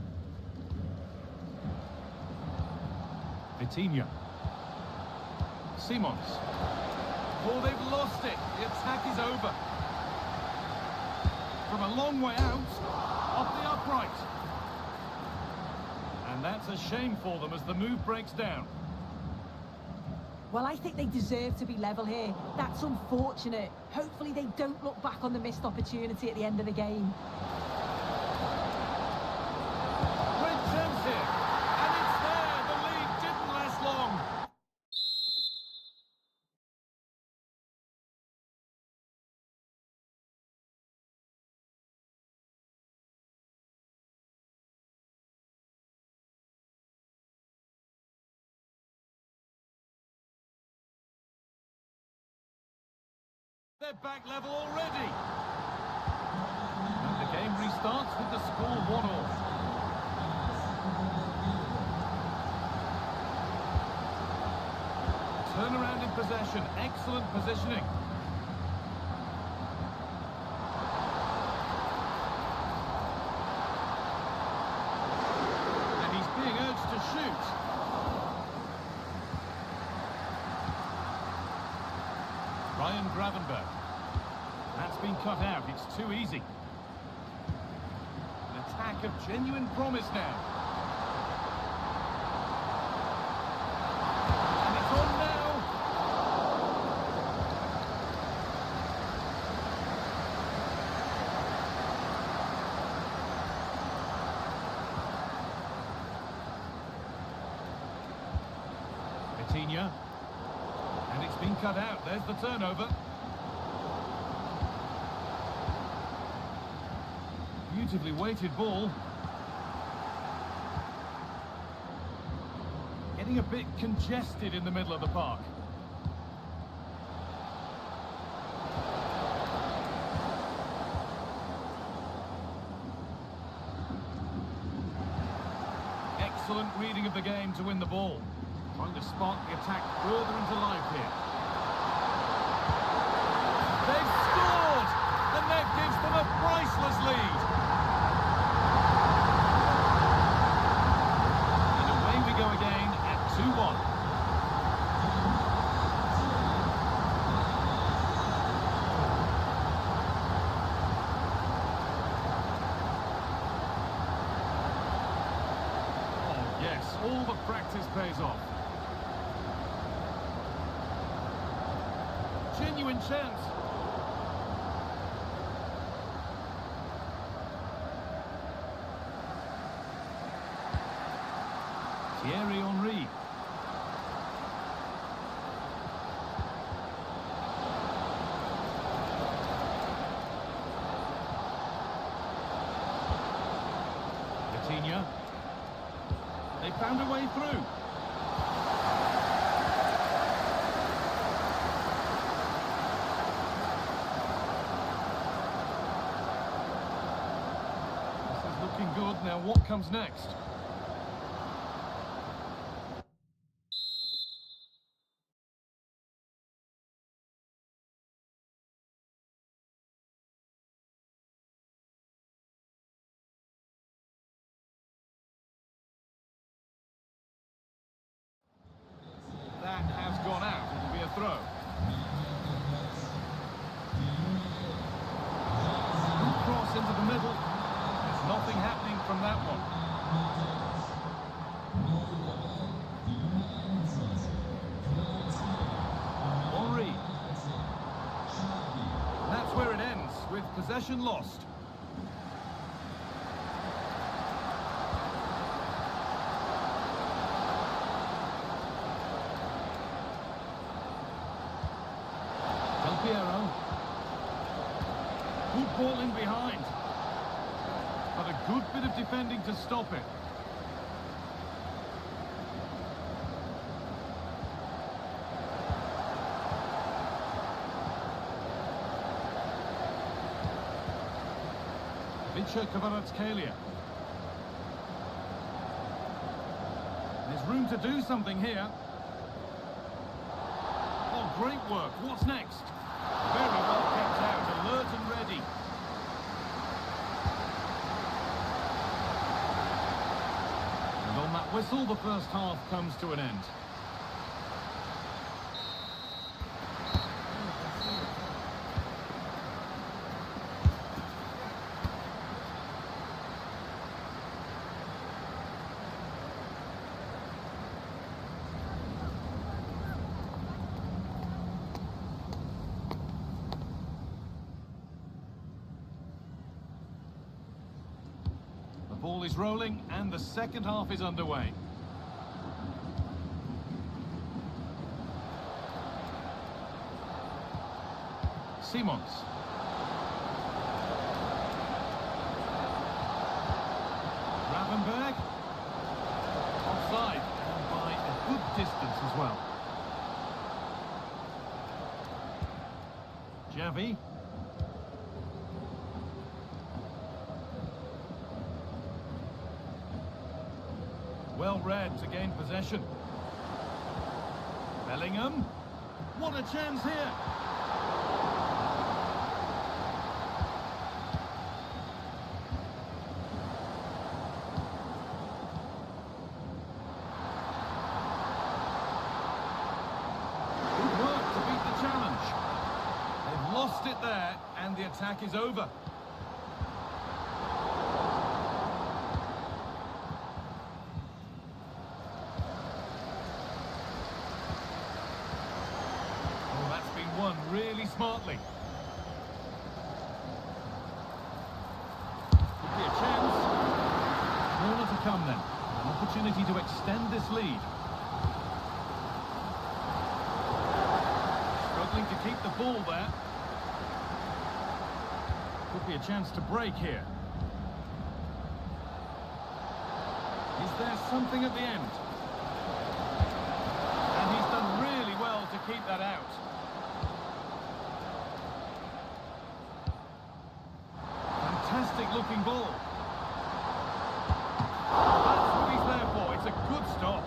Vitinha. Simons. Oh, they've lost it. The attack is over. From a long way out, off the upright. And that's a shame for them as the move breaks down. Well, I think they deserve to be level here. That's unfortunate. Hopefully they don't look back on the missed opportunity at the end of the game. Great chance here. And it's there. The lead didn't last long. They're back level already. And the game restarts with the score 1-1. Turnaround in possession, excellent positioning. And he's being urged to shoot. Ryan Gravenberg. That's been cut out, it's too easy. An attack of genuine promise now. And it's on now. Coutinho. And it's been cut out. There's the turnover. Beautifully weighted ball. Getting a bit congested in the middle of the park. Excellent reading of the game to win the ball. Trying to spark the attack further into life here. They've scored! And that gives them a priceless lead. And away we go again at 2-1. Oh yes, all the practice pays off. Genuine chance. Thierry Henry. Coutinho. They found a way through. Good. Now what comes next? That has gone out. It'll be a throw. Good cross into the middle. There's nothing happening from that one. Henry. That's where it ends, with possession lost. Del Piero. Good ball in behind. But a good bit of defending to stop it. Kvaratskhelia. There's room to do something here. Oh, great work. What's next? Very well kept out, alert and ready. And on that whistle, the first half comes to an end. The ball is rolling and the second half is underway. Simons. Gravenberg. Offside, and by a good distance as well. Javi. Well read to gain possession. Bellingham. What a chance here. Good work to beat the challenge. They've lost it there, and the attack is over. Won really smartly. Could be a chance. Corner to come then. An opportunity to extend this lead. Struggling to keep the ball there. Could be a chance to break here. Is there something at the end? And he's done really well to keep that out. Fantastic looking ball. That's what he's there for. It's a good stop.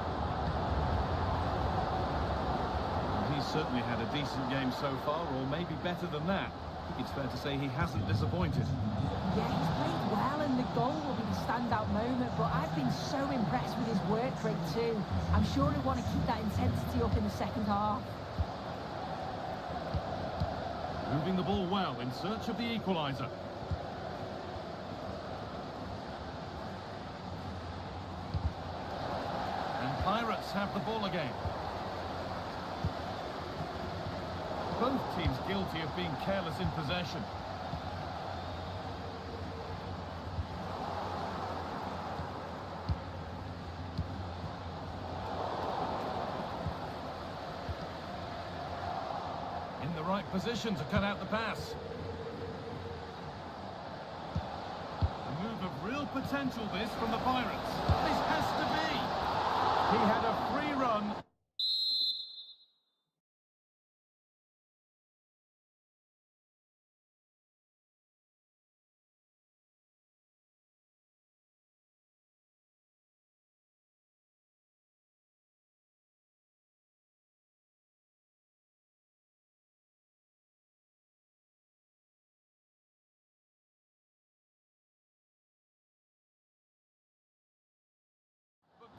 Well, he's certainly had a decent game so far, or maybe better than that. I think it's fair to say he hasn't disappointed. Yeah, he's played well, and the goal will be the standout moment, but I've been so impressed with his work rate too. I'm sure he'll want to keep that intensity up in the second half. Moving the ball well in search of the equaliser. Pirates have the ball again. Both teams guilty of being careless in possession. In the right position to cut out the pass. A move of real potential this from the Pirates. This has to be. He had a free run.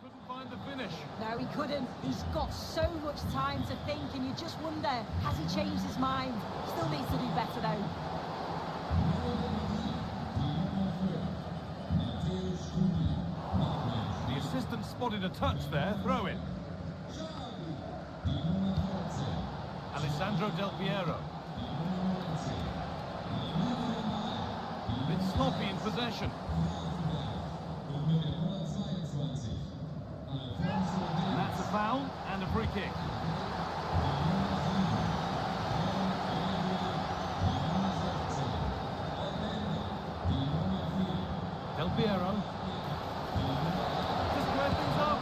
Couldn't find the finish. No, he couldn't. He's got so much time to think, and you just wonder, has he changed his mind? Still needs to do better, though. The assistant spotted a touch there. Throw in. Alessandro Del Piero. A bit sloppy in possession. And that's a foul and a free kick. Del Piero. Just square things up.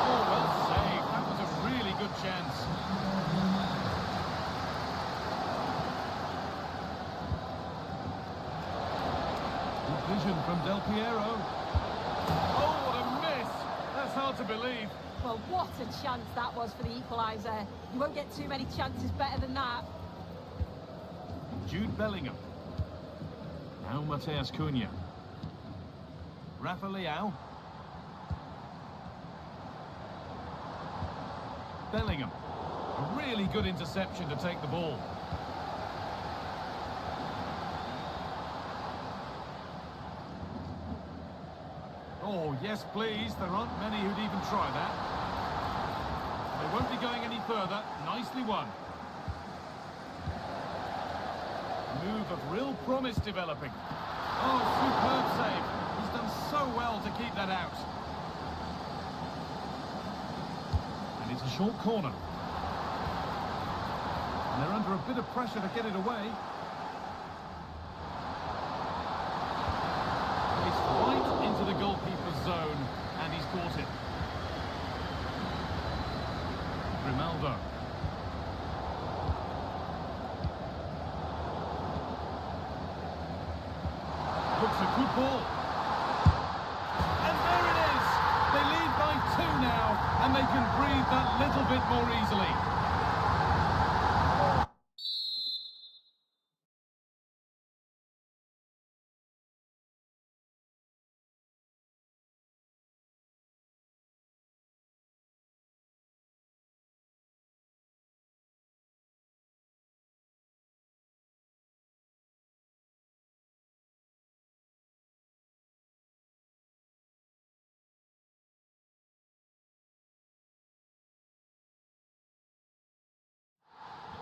Oh, well saved. That was a really good chance. Good vision from Del Piero. Oh, what a miss! That's hard to believe. Well, what a chance that was for the equaliser. You won't get too many chances better than that. Jude Bellingham. Now Mateus Cunha. Rafael Leão. Bellingham. A really good interception to take the ball. Oh, yes, please. There aren't many who'd even try that. They won't be going any further. Nicely won. Move of real promise developing. Oh, superb save. He's done so well to keep that out. And it's a short corner. And they're under a bit of pressure to get it away. It's right into the goalkeeper's zone, and he's caught it. Grimaldo. ball. And there it is. They lead by 2 now, and they can breathe that little bit more easily.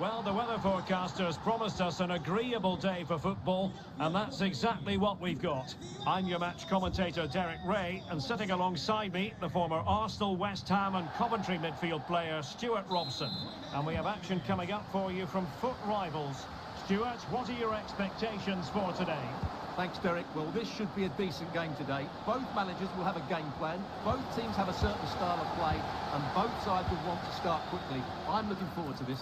Well, the weather forecasters promised us an agreeable day for football, and that's exactly what we've got. I'm your match commentator, Derek Ray, and sitting alongside me, the former Arsenal, West Ham and Coventry midfield player, Stuart Robson. And we have action coming up for you from foot rivals. Stuart, what are your expectations for today? Thanks, Derek. Well, this should be a decent game today. Both managers will have a game plan. Both teams have a certain style of play, and both sides will want to start quickly. I'm looking forward to this.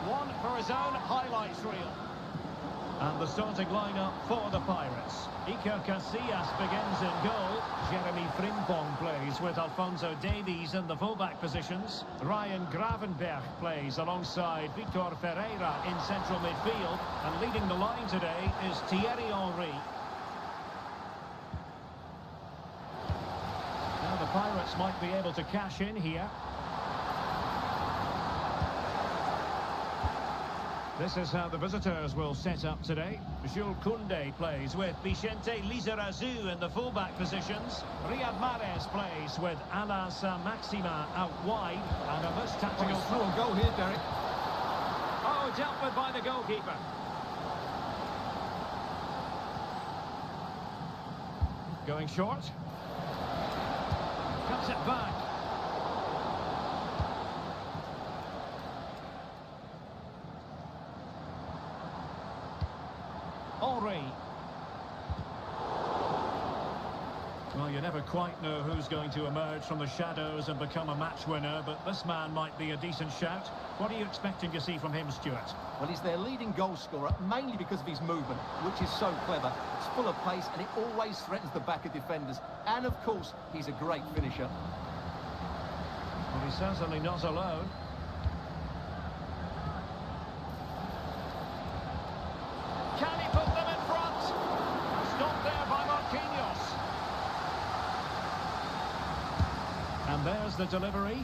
One for his own highlights reel. And the starting lineup for the Pirates. Iker Casillas begins in goal. Jeremy Frimpong plays with Alphonso Davies in the fullback positions. Ryan Gravenberch plays alongside Vitor Ferreira in central midfield. And leading the line today is Thierry Henry. Now the Pirates might be able to cash in here. This is how the visitors will set up today. Jules Koundé plays with Vicente Lizarazu in the fullback positions. Riyad Mahrez plays with Alain Saint-Maximin out wide. And a most tactical through on goal here, Derek. Oh, dealt with by the goalkeeper. Going short. Cuts it back. Henry. Well, you never quite know who's going to emerge from the shadows and become a match winner, but this man might be a decent shout. What are you expecting to see from him, Stuart? Well, he's their leading goal scorer, mainly because of his movement, which is so clever. It's full of pace, and it always threatens the back of defenders. And, of course, he's a great finisher. Well, he's certainly not alone. Can he put them in front? Stopped there by Marquinhos. And there's the delivery.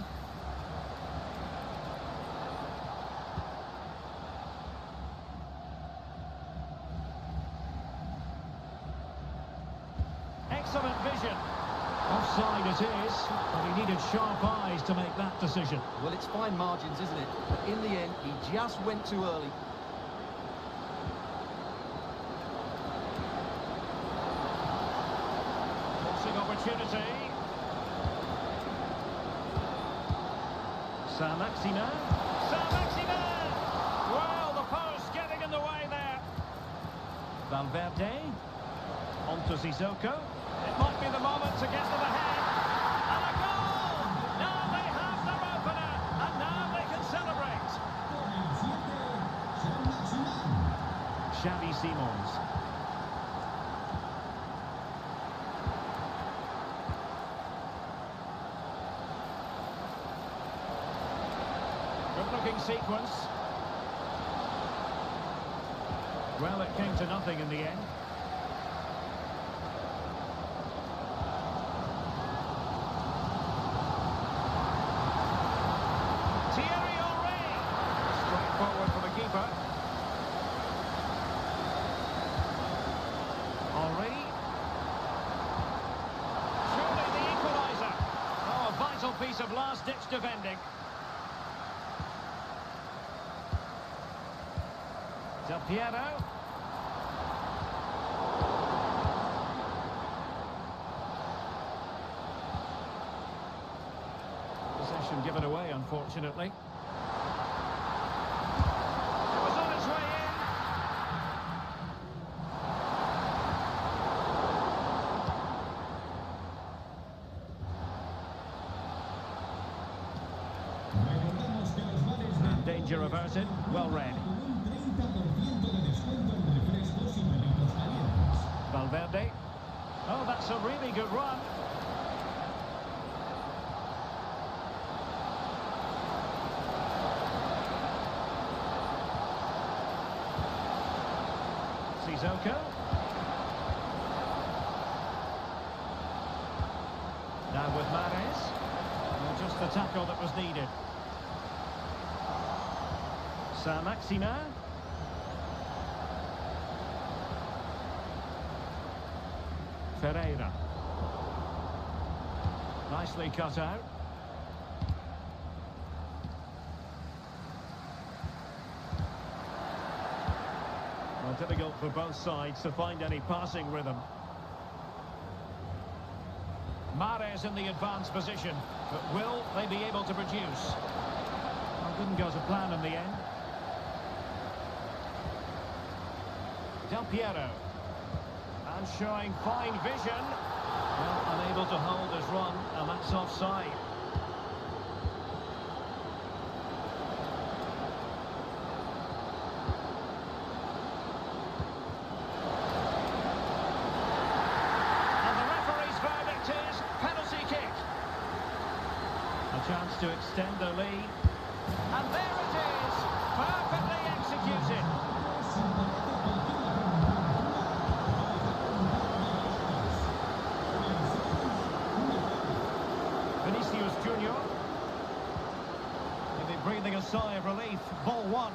Excellent vision. Offside it is, but he needed sharp eyes to make that decision. Well, it's fine margins, isn't it? But in the end, he just went too early. Opportunity. Saint-Maximin. Saint-Maximin! Well, the post getting in the way there. Valverde. On to Sissoko. It might be the moment to get to the head. And a goal! Now they have their opener. And now they can celebrate. Xavi Simons. Good-looking sequence. Well, it came to nothing in the end. Thierry Henry. Straight forward for the keeper. Henry. Surely the equaliser. Oh, a vital piece of last-ditch defending. Del Piero. Possession given away, unfortunately. It was on its way in. And danger averted. Well read. Valverde. Oh, that's a really good run. Sissoko. Now with Mahrez. Well, just the tackle that was needed. Saint-Maximin. Ferreira. Nicely cut out. Well, difficult for both sides to find any passing rhythm. Mahrez in the advanced position, but will they be able to produce? Well, didn't go to plan in the end. Del Piero. And showing fine vision. Well, unable to hold his run, and that's offside. And the referee's verdict is penalty kick. A chance to extend the lead. And there it is, perfectly executed. Junior. Maybe breathing a sigh of relief. Ball one.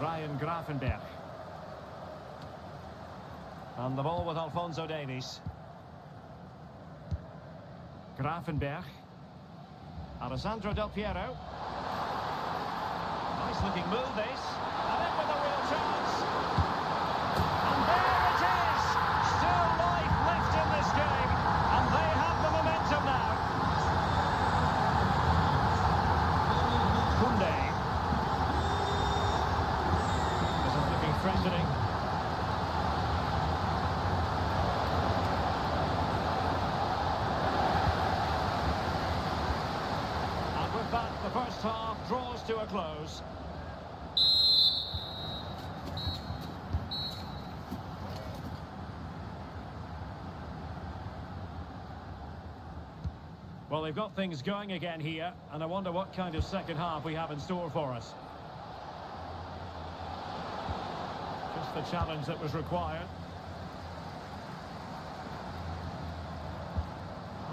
Ryan Gravenberch. And the ball with Alphonso Davies. Gravenberch. Alessandro Del Piero. Nice looking move this. And in with a real chance. And there it is. Still life left in this game. And they have the momentum now. Koundé. Isn't looking threatening. And with that, the first half draws to a close. Well, they've got things going again here, and I wonder what kind of second half we have in store for us. Just the challenge that was required.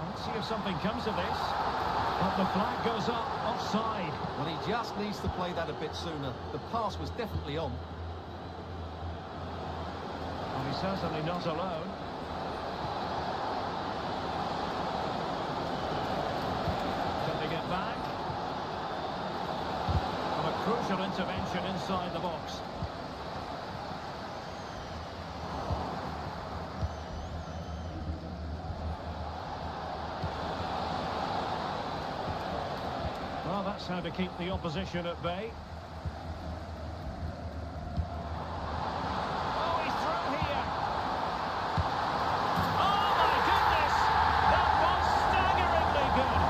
Let's see if something comes of this. But the flag goes up, offside. Well, he just needs to play that a bit sooner. The pass was definitely on. Well, he's certainly not alone. It back. And a crucial intervention inside the box. Well, that's how to keep the opposition at bay. Oh, he's through here. Oh, my goodness! That was staggeringly good.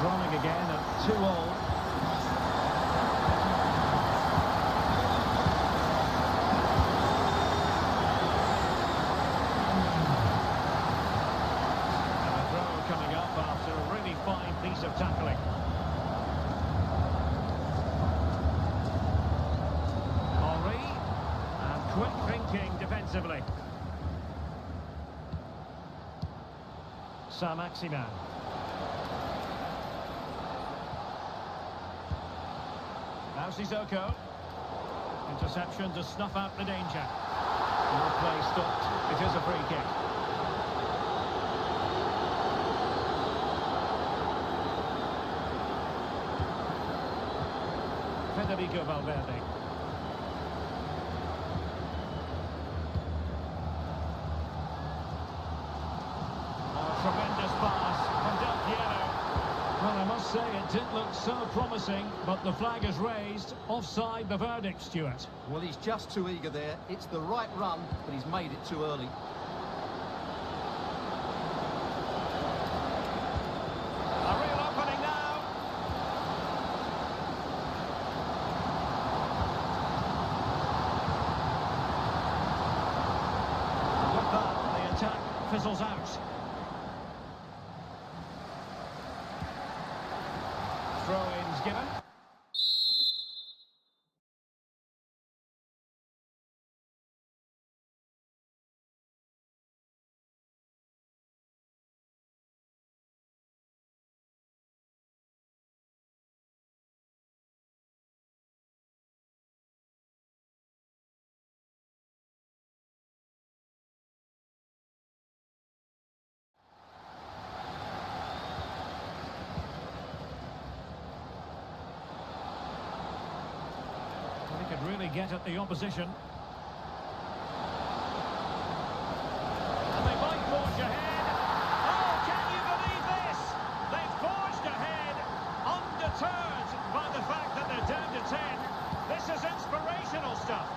Running again at 2-2. And a throw coming up after a really fine piece of tackling. Henry, and quick thinking defensively. Saint-Maximin. Now Sissoko. Interception to snuff out the danger. No play stopped. It is a free kick. Federico Valverde. Oh, tremendous pass from Del Piero. Well, I must must say it did look so promising, but the flag is raised. Offside the verdict, Stuart. Well, he's just too eager there. It's the right run, but he's made it too early. A real opening now. With that, the attack fizzles out. Throw-ins given. Really get at the opposition. And they might forge ahead. Oh, can you believe this? They've forged ahead, undeterred by the fact that they're down to 10. This is inspirational stuff.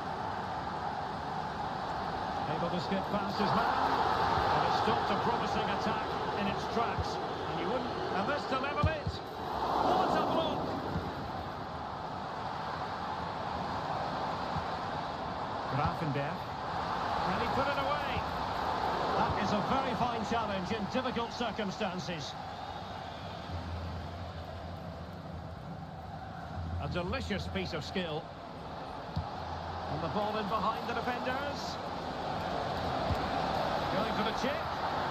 Able to skip past his man, and it stopped a promising attack in its tracks. And you wouldn't, and this to level it. What a block! Grafenberg. Can he put it away? That is a very fine challenge in difficult circumstances. A delicious piece of skill. And the ball in behind the defenders. Going for the chip.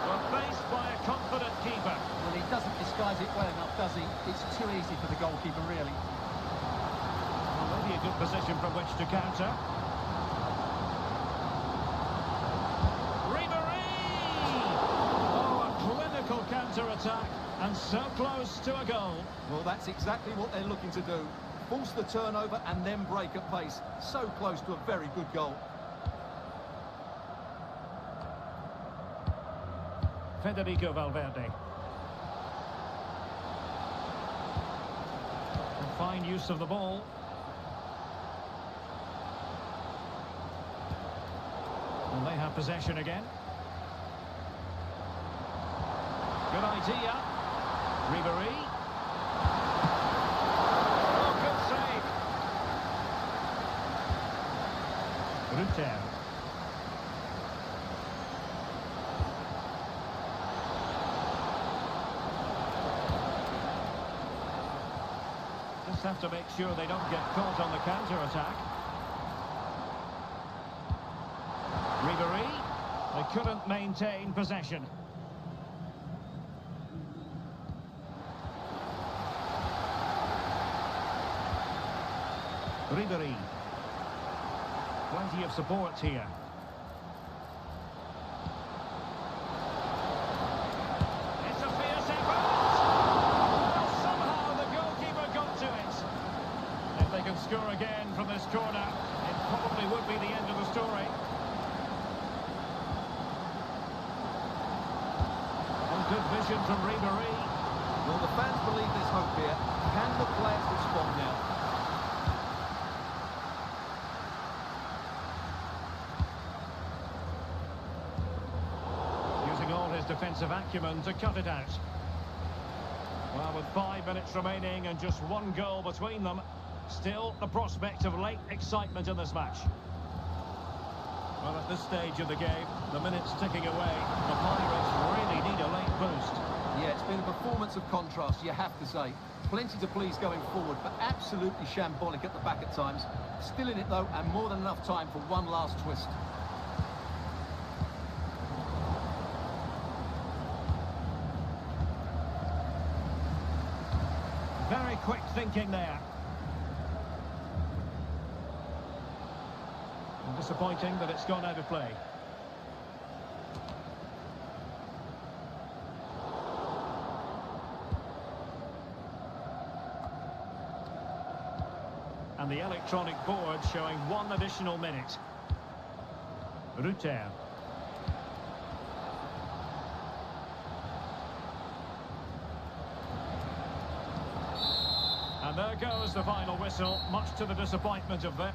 But faced by a confident keeper. Well, he doesn't disguise it well enough, does he? It's too easy for the goalkeeper, really. Well, maybe a good position from which to counter. Counter-attack, and so close to a goal. Well, that's exactly what they're looking to do. Force the turnover and then break at pace. So close to a very good goal. Federico Valverde. And fine use of the ball. And they have possession again. Good idea. Ribery. Oh, good save. Rutter. Just have to make sure they don't get caught on the counter-attack. Ribery. They couldn't maintain possession. Ribery. Plenty of support here. It's a fierce effort. Well, somehow the goalkeeper got to it. If they can score again from this corner, it probably would be the end of the story. And good vision from Ribery. Well, the fans believe there's hope here. Can the players respond now? Defensive acumen to cut it out. Well, with 5 minutes remaining and just one goal between them, still the prospect of late excitement in this match. Well, at this stage of the game, the minutes ticking away, the Pirates really need a late boost. Yeah, it's been a performance of contrast, you have to say. Plenty to please going forward, but absolutely shambolic at the back at times. Still in it, though, and more than enough time for one last twist. Very quick thinking there. And disappointing that it's gone out of play. And the electronic board showing 1 additional minute. Rutter. And there goes the final whistle, much to the disappointment of them.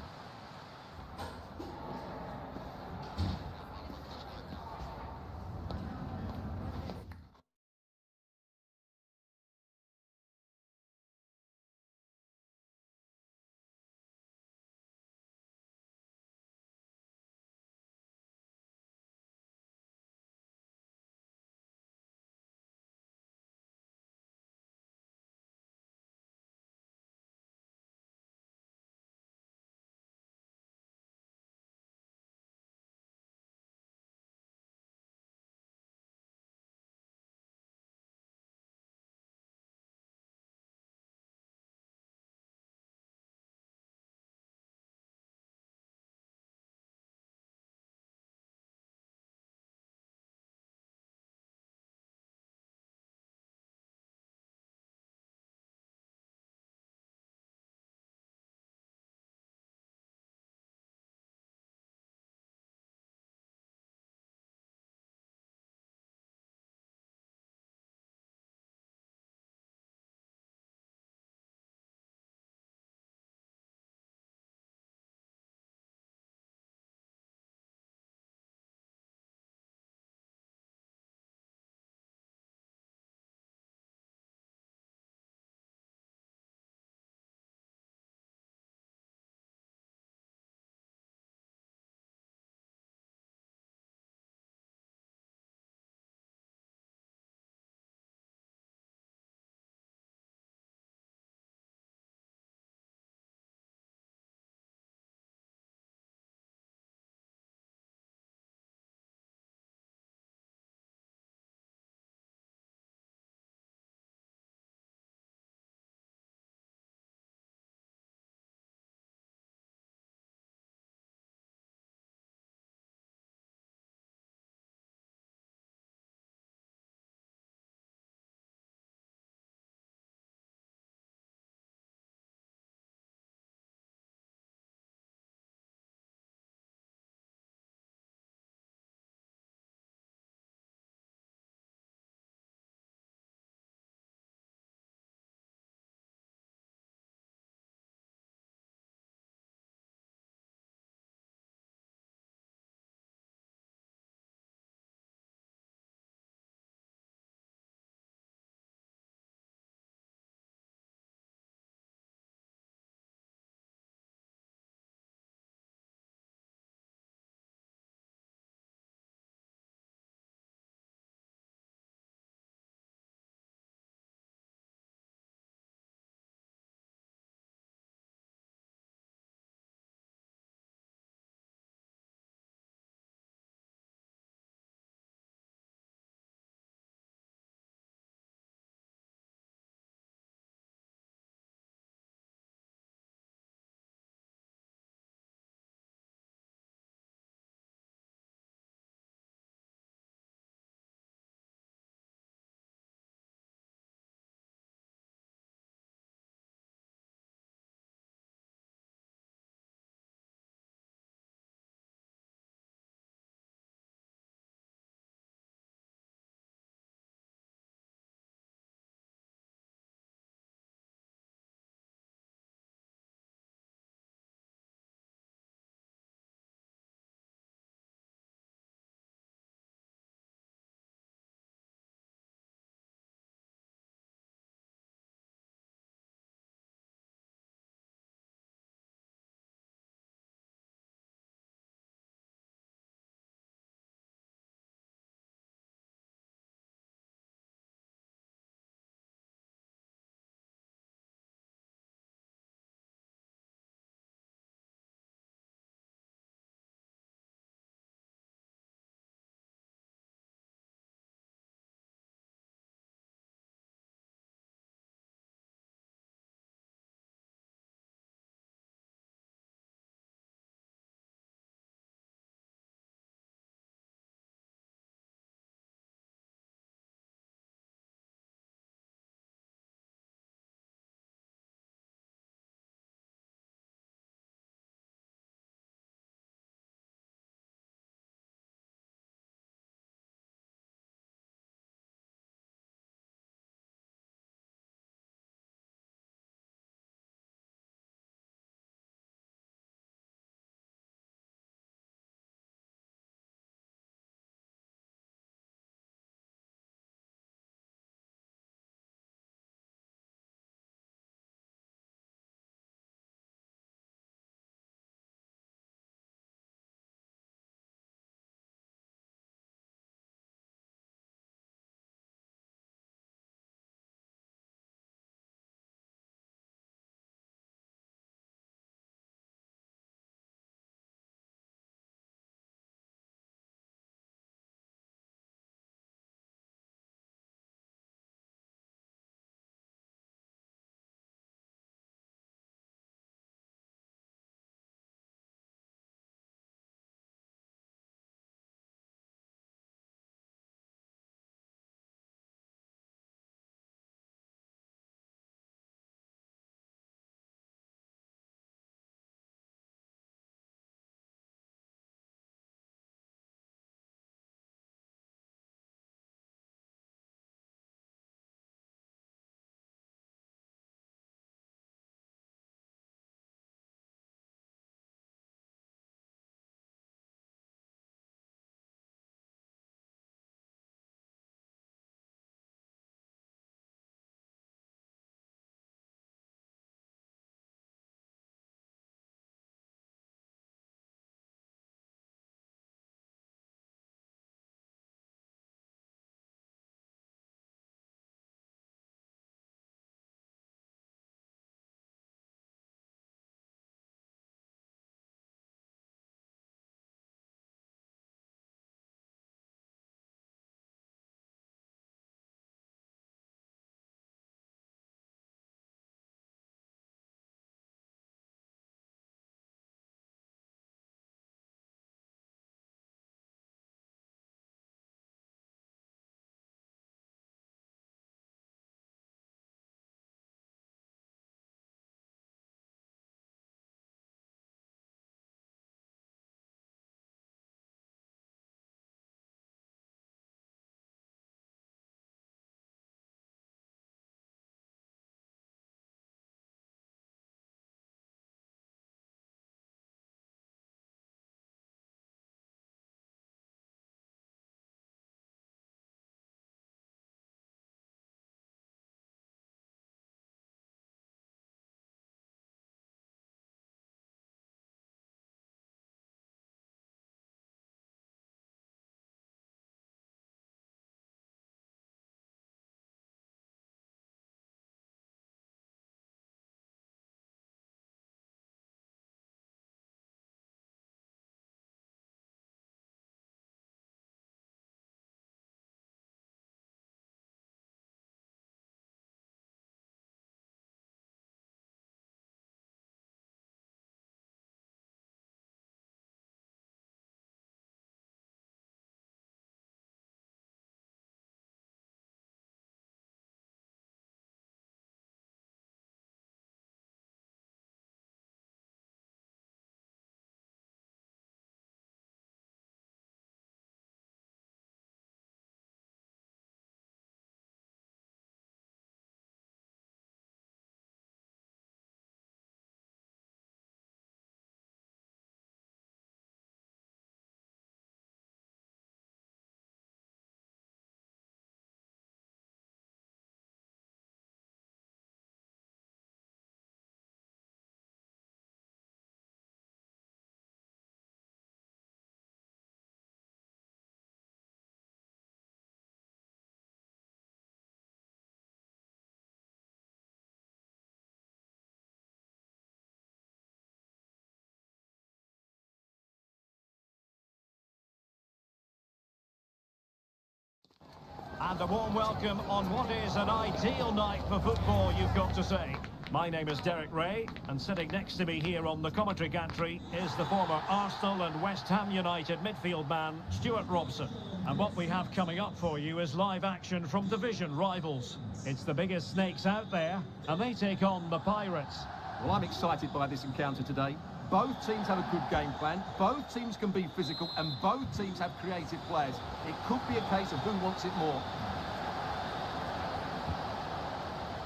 And a warm welcome on what is an ideal night for football, you've got to say. My name is Derek Ray, and sitting next to me here on the commentary gantry is the former Arsenal and West Ham United midfield man, Stuart Robson. And what we have coming up for you is live action from division rivals. It's the biggest snakes out there, and they take on the Pirates. Well, I'm excited by this encounter today. Both teams have a good game plan, both teams can be physical, and both teams have creative players. It could be a case of who wants it more.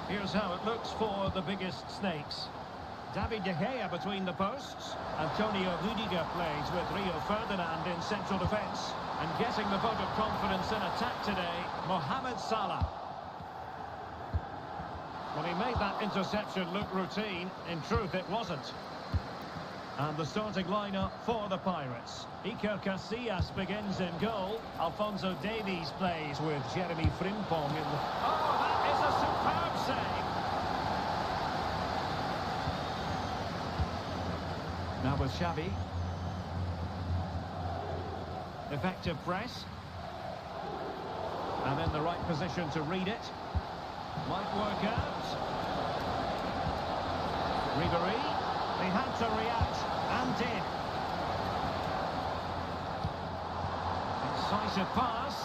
Here's how it looks for the biggest snakes. David De Gea between the posts. Antonio Rudiger plays with Rio Ferdinand in central defence. And getting the vote of confidence in attack today, Mohamed Salah. Well, he made that interception look routine. In truth, it wasn't. And the starting lineup for the Pirates. Iker Casillas begins in goal. Alphonso Davies plays with Jeremy Frimpong in the... Oh, that is a superb save! Now with Xavi. Effective press. And in the right position to read it. Might work out. Ribéry. They had to react, and did. Incisive pass.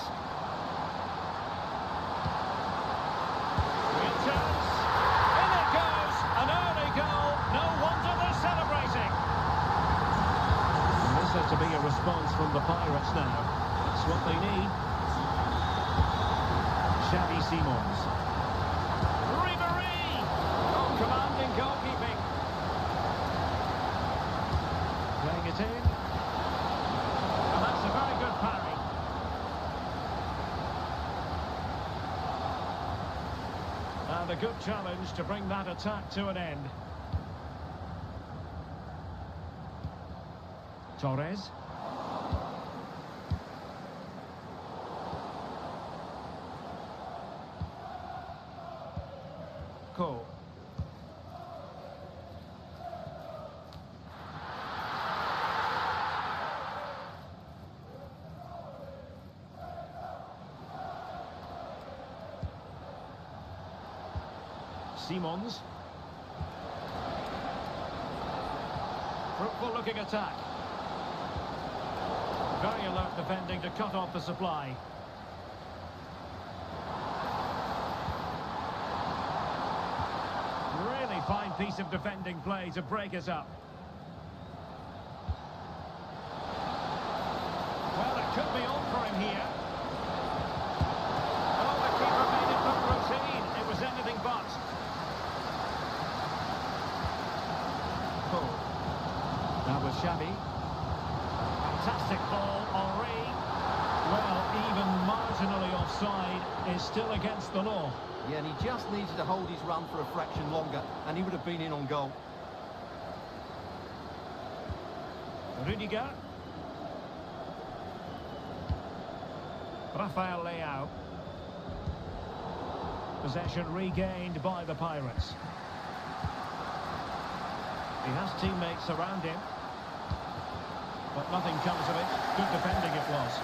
Real chance. In it goes! An early goal. No wonder they're celebrating. And this has to be a response from the Pirates now. That's what they need. Xavi Simons. Ribéry! Oh, commanding goalkeeping. Playing it in. And that's a very good parry. And a good challenge to bring that attack to an end. Torres. Cole. Simons. Fruitful looking attack. Very alert defending to cut off the supply. Really fine piece of defending play to break us up. Well, it could be on for him here. Oh, the keeper made it look routine. It was anything but. Now with Xavi. Fantastic ball, Henry. Well, even marginally offside is still against the law. Yeah, and he just needed to hold his run for a fraction longer, and he would have been in on goal. Rudiger. Rafael Leão. Possession regained by the Pirates. He has teammates around him. But nothing comes of it. Good defending it was.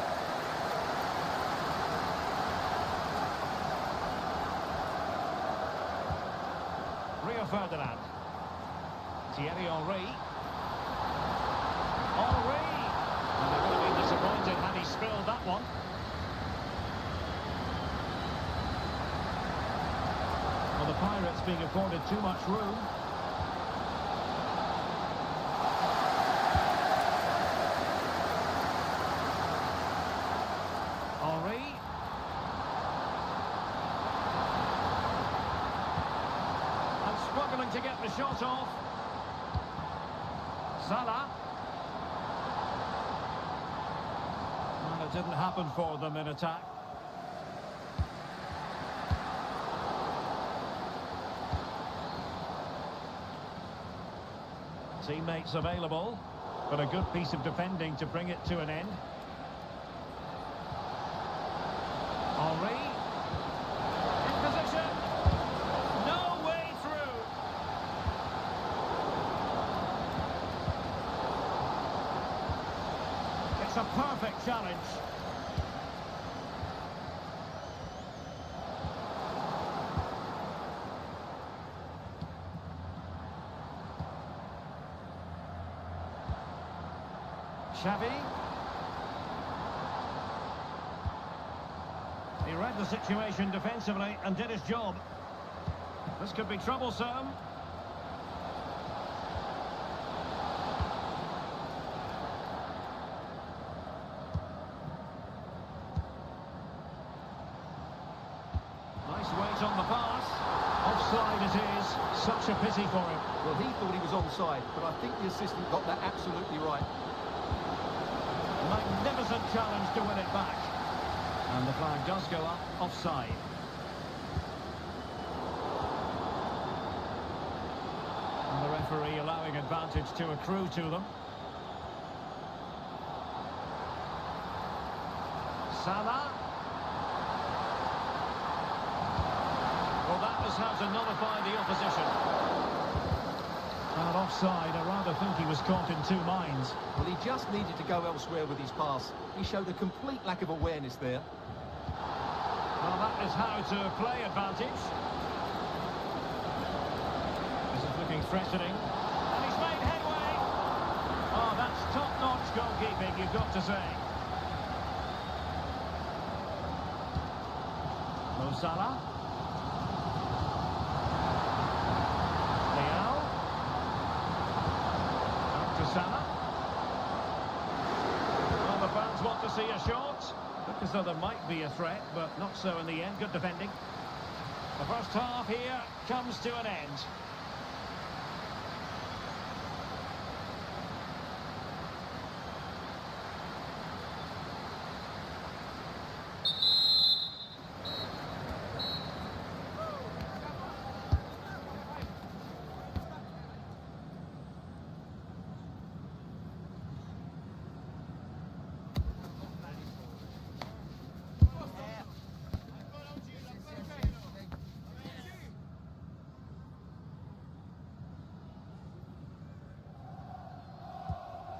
Rio Ferdinand. Thierry Henry. Henry! And they would have been disappointed had he spilled that one. Well, the Pirates being afforded too much room. Henry. And struggling to get the shot off. Salah. And it didn't happen for them in attack. Teammates available, but a good piece of defending to bring it to an end. Henry. In position. No way through. It's a perfect challenge. Xavi. He read the situation defensively and did his job. This could be troublesome. Nice weight on the pass. Offside it is. Such a pity for him. Well, he thought he was onside, but I think the assistant got that absolutely right. Magnificent challenge to win it back. And the flag does go up, offside. And the referee allowing advantage to accrue to them. Salah. Well, that was how to nullify the opposition. And offside, I rather think he was caught in two minds. Well, he just needed to go elsewhere with his pass. He showed a complete lack of awareness there. Well, that is how to play advantage. This is looking threatening. And he's made headway. Oh, that's top-notch goalkeeping, you've got to say. Mo Salah. Leão. Up to Salah. Well, the fans want to see a shot. Look as though there might be a threat, but not so in the end. Good defending. The first half here comes to an end.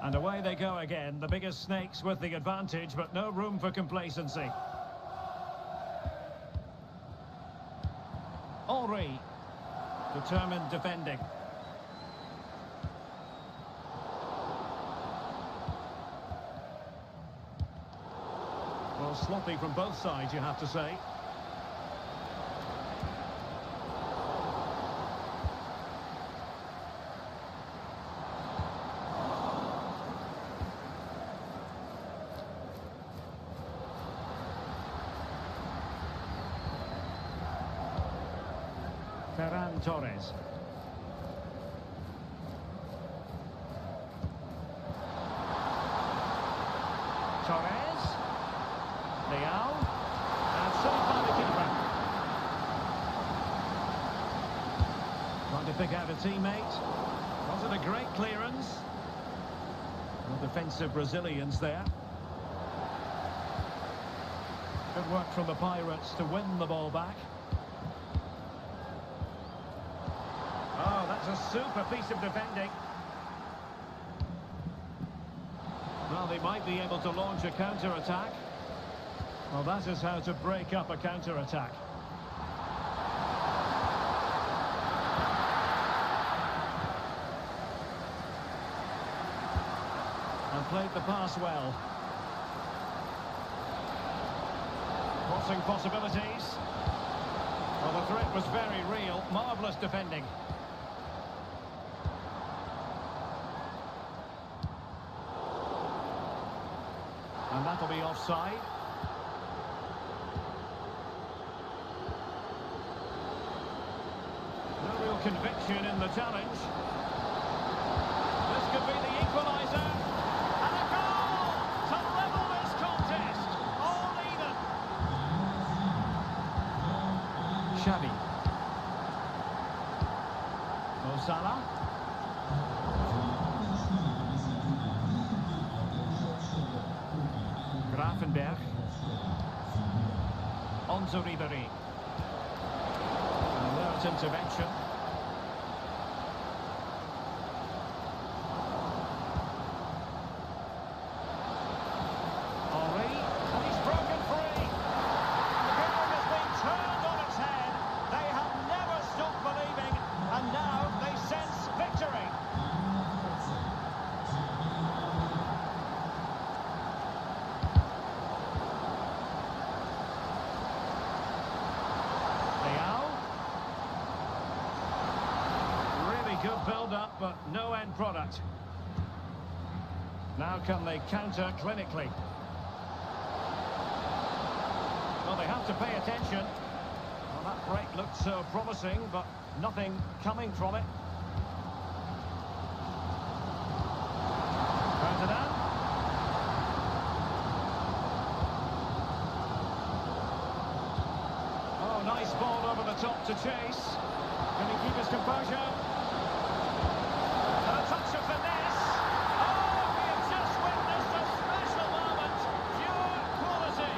And away they go again, the biggest snakes with the advantage, but no room for complacency. Henry, determined defending. Well, sloppy from both sides, you have to say. Torres. Torres. Leão. And saved by the keeper. Trying to pick out a teammate. Wasn't a great clearance. No defensive Brazilians there. Good work from the Pirates to win the ball back. Oh, that's a super piece of defending. Well, they might be able to launch a counter-attack. Well, that is how to break up a counter-attack. And played the pass well. Crossing possibilities. Well, the threat was very real. Marvellous defending. And that'll be offside. No real conviction in the challenge. This could be the equaliser. And a goal to level this contest. All even. Xavi. Mo Salah. Gravenberg. On to Ribéry. Alert intervention. Henry, and he's broken free. The game has been turned on its head. They have never stopped believing, and now they sense victory. Good build-up, but no end product. Now can they counter clinically? Well, they have to pay attention. Well, that break looked so promising, but nothing coming from it. Ferdinand. Oh, nice ball over the top to chase. Can he keep his composure? And a touch of finesse. Oh, we have just witnessed a special moment. Pure quality.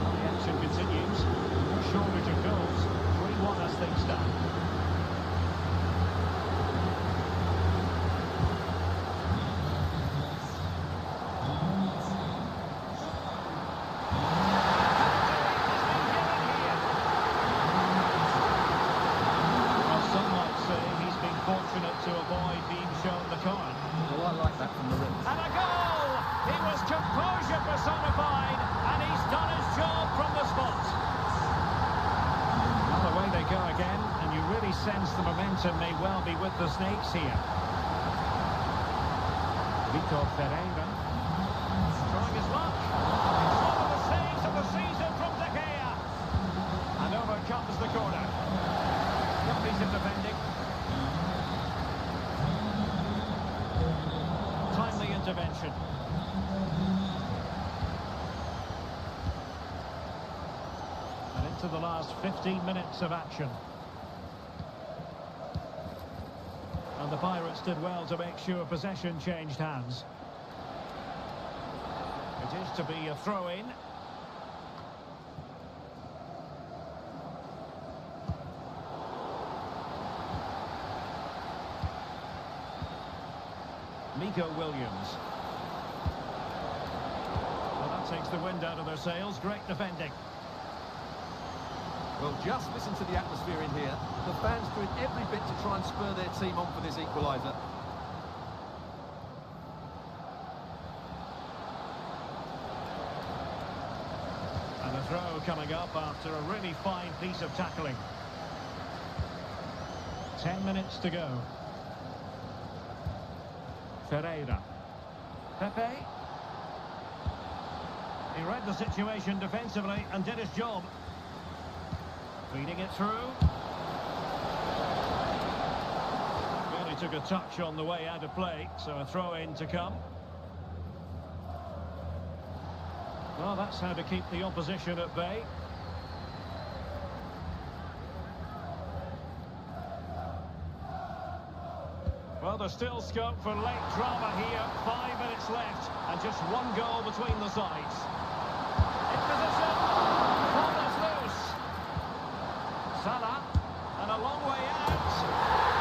The action continues. No shortage of goals. 3-1 as things stand. Well, some might say he's been fortunate to avoid being shown the card. Well, I like that from the rim. And a goal! He was composure personified, and he's done his job from the spot. Well, away they go again, and you really sense the momentum may well be with the Snakes here. Vitor Pereira trying his luck. It's one of the saves of the season from De Gea. And over comes the corner. Good piece of defending. Timely intervention. And into the last 15 minutes of action. And the Pirates did well to make sure possession changed hands. It is to be a throw-in. Nico Williams. Well, that takes the wind out of their sails. Great defending. Well, just listen to the atmosphere in here. The fans doing every bit to try and spur their team on for this equaliser. And a throw coming up after a really fine piece of tackling. 10 minutes to go. Pereira. Pepe. He read the situation defensively and did his job. Feeding it through. Barely took a touch on the way out of play, so a throw-in to come. Well, that's how to keep the opposition at bay. Well, there's still scope for late drama here. 5 minutes left, and just one goal between the sides. In position. Ball is loose. Salah, and a long way out.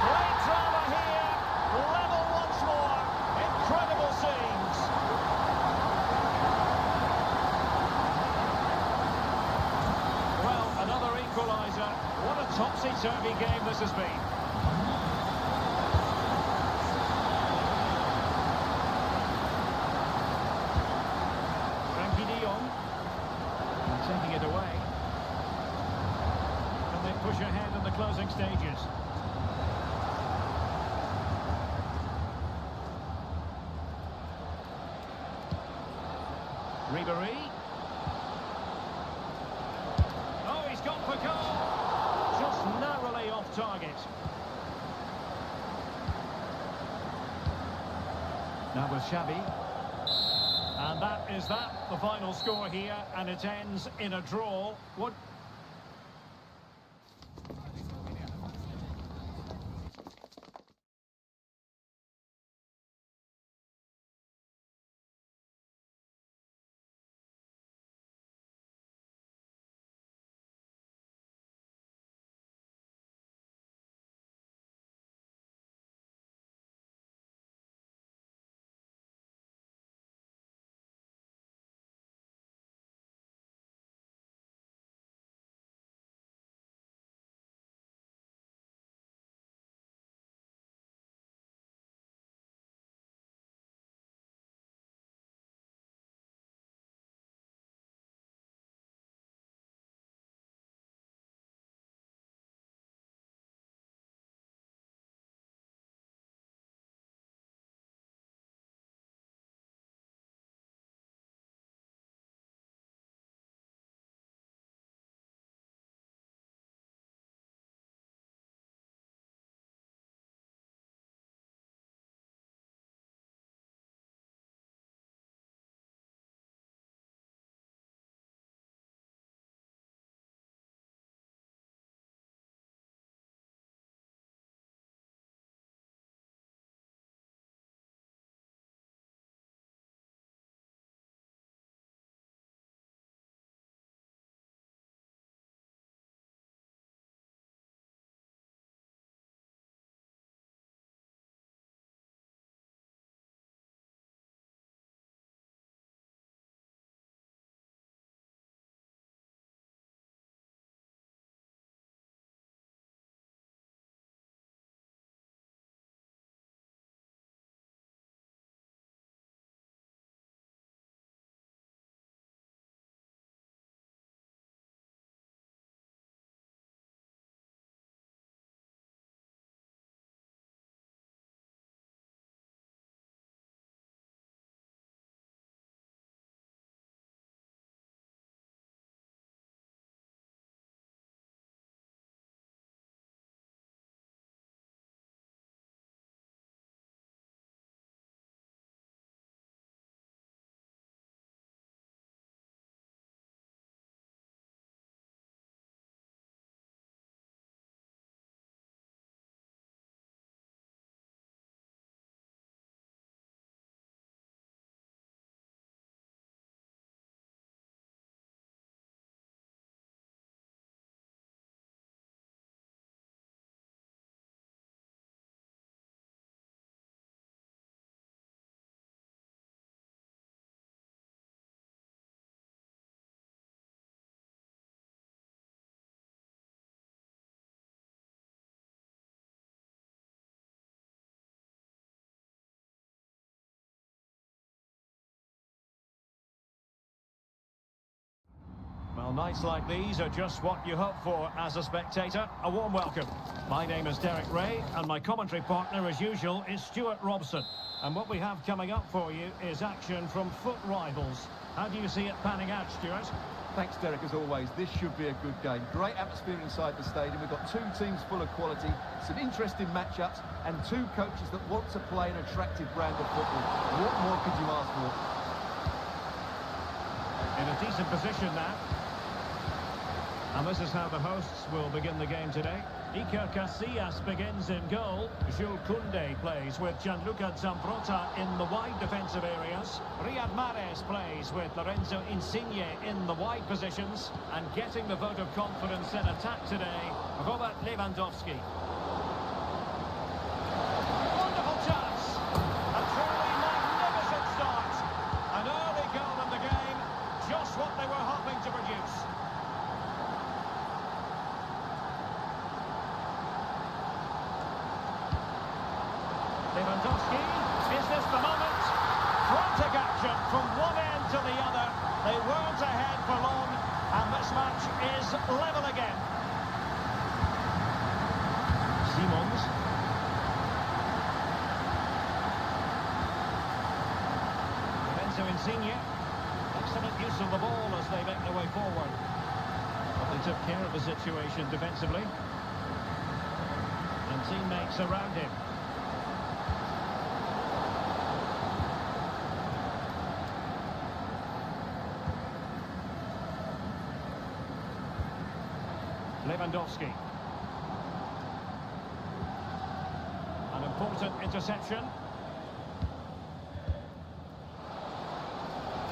Great drama here. Level once more. Incredible scenes. Well, another equaliser. What a topsy-turvy game this has been. Taking it away. And they push ahead in the closing stages. Ribéry. Oh, he's gone for goal. Just narrowly off target. Now with Xavi. And that is the final score here, and it ends in a draw. What Well, nights like these are just what you hope for as a spectator. A warm welcome. My name is Derek Ray, and my commentary partner, as usual, is Stuart Robson. And what we have coming up for you is action from foot rivals. How do you see it panning out, Stuart? Thanks, Derek, as always. This should be a good game. Great atmosphere inside the stadium. We've got two teams full of quality, some interesting matchups, and two coaches that want to play an attractive brand of football. What more could you ask for? In a decent position now. And this is how the hosts will begin the game today. Iker Casillas begins in goal. Jules Koundé plays with Gianluca Zambrotta in the wide defensive areas. Riyad Mahrez plays with Lorenzo Insigne in the wide positions. And getting the vote of confidence in attack today, Robert Lewandowski. Wonderful chance! A truly magnificent start! An early goal in the game, just what they were hoping to produce. Lewandowski, is this the moment? Frantic action from one end to the other. They weren't ahead for long, and this match is level again. Simons. Lorenzo Insigne. Excellent use of the ball as they make their way forward. But they took care of the situation defensively. And teammates around him. Lewandowski. An important interception.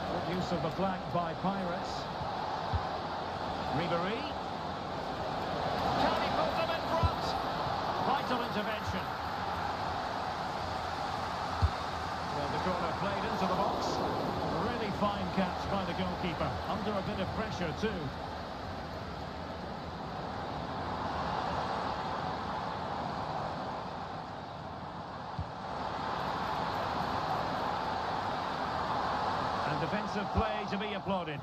Good use of the flank by Pirates. Ribéry. Can he put them in front? Vital intervention. Well, the corner played into the box. Really fine catch by the goalkeeper. Under a bit of pressure too. Defensive play to be applauded.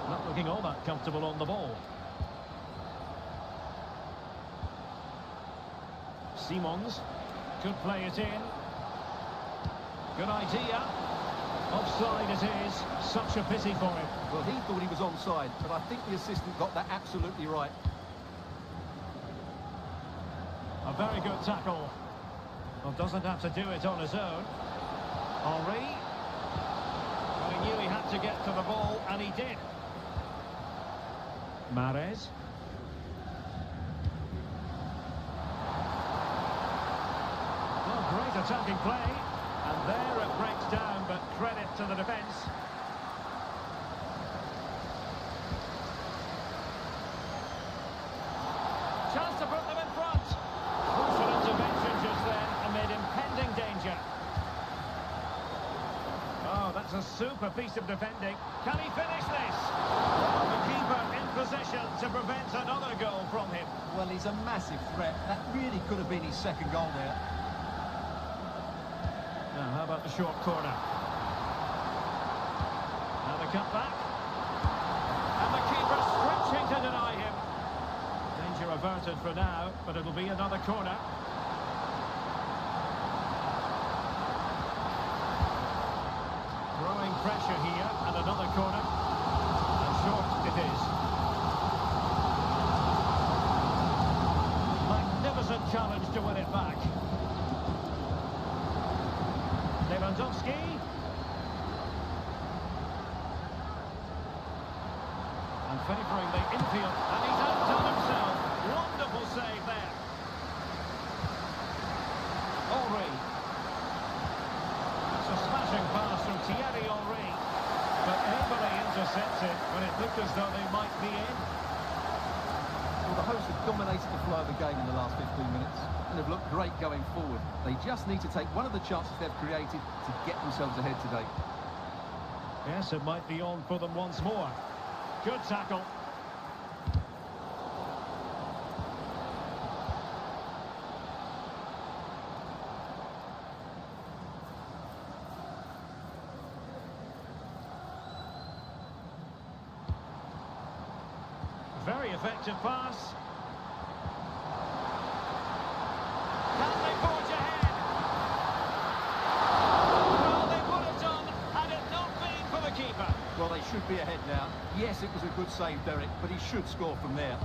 Not looking all that comfortable on the ball. Simons could play it in. Good idea. Offside it is. Such a pity for him. Well, he thought he was onside, but I think the assistant got that absolutely right. A very good tackle. Well, doesn't have to do it on his own. Henry. Well, he knew he had to get to the ball, and he did. Mahrez. Well, great attacking play. And there it breaks down, but credit to the defence. Chance to put them in front. Crucial intervention just then amid impending danger. Oh, that's a super piece of defending. Can he finish this? Well, the keeper in position to prevent another goal from him. Well, he's a massive threat. That really could have been his second goal there. Now, how about the short corner? Now the cut back. And the keeper stretching to deny him. Danger averted for now, but it'll be another corner. Growing pressure here, and another corner. And short it is. Magnificent challenge to win it back. Lewandowski. And favouring the infield. And he's outdone himself. Wonderful save there. Henry. That's a smashing pass from Thierry Henry. But ably intercepted when it looked as though they might be in. Well, the hosts have dominated the flow of the game in the last 15 minutes and have looked great going forward. They just need to take one of the chances they've created to get themselves ahead today. Yes, it might be on for them once more. Good tackle. effective pass. Can they forge ahead? Well, they would have done had it not been for the keeper. Well, they should be ahead now. Yes, it was a good save, Derek, but he should score from there.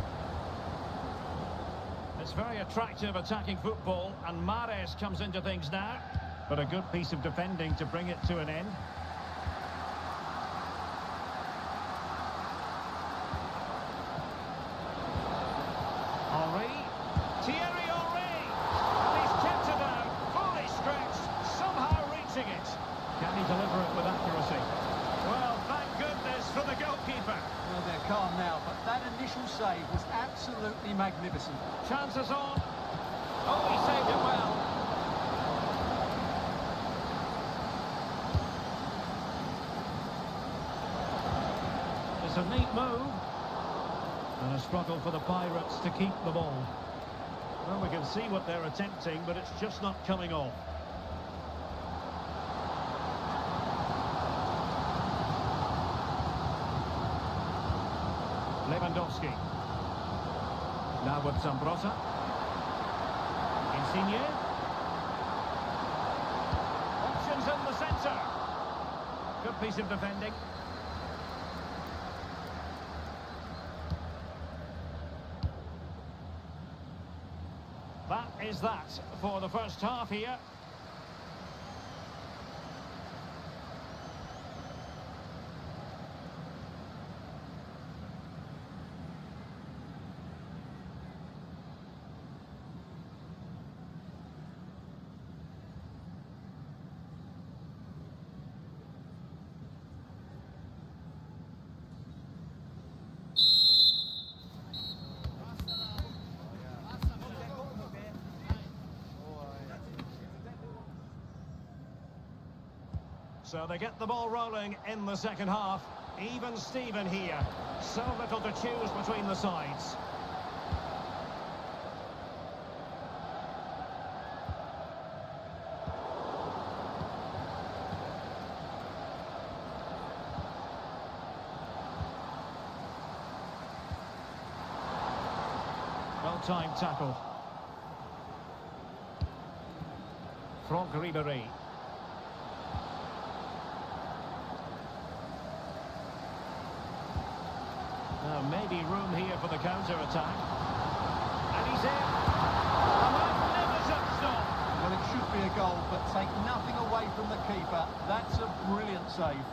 It's very attractive attacking football, and Mahrez comes into things now. But a good piece of defending to bring it to an end. Henry. Thierry Henry. And he's kept it out, fully stretched, somehow reaching it. Can he deliver it with accuracy? Well, thank goodness for the goalkeeper. Well, they're calm now, but that initial save was absolutely magnificent. Chances on. Oh, he saved it well. It's a neat move. And a struggle for the Pirates to keep the ball. Well, we can see what they're attempting, but it's just not coming off. Lewandowski. Now with Zambrotta. Insigne. Options in the centre. Good piece of defending. That is that for the first half here. So they get the ball rolling in the second half. Even Steven here. So little to choose between the sides. Well-timed tackle. Franck Ribéry. Maybe room here for the counter-attack. And he's in. A magnificent stop. Well, it should be a goal, but take nothing away from the keeper. That's a brilliant save.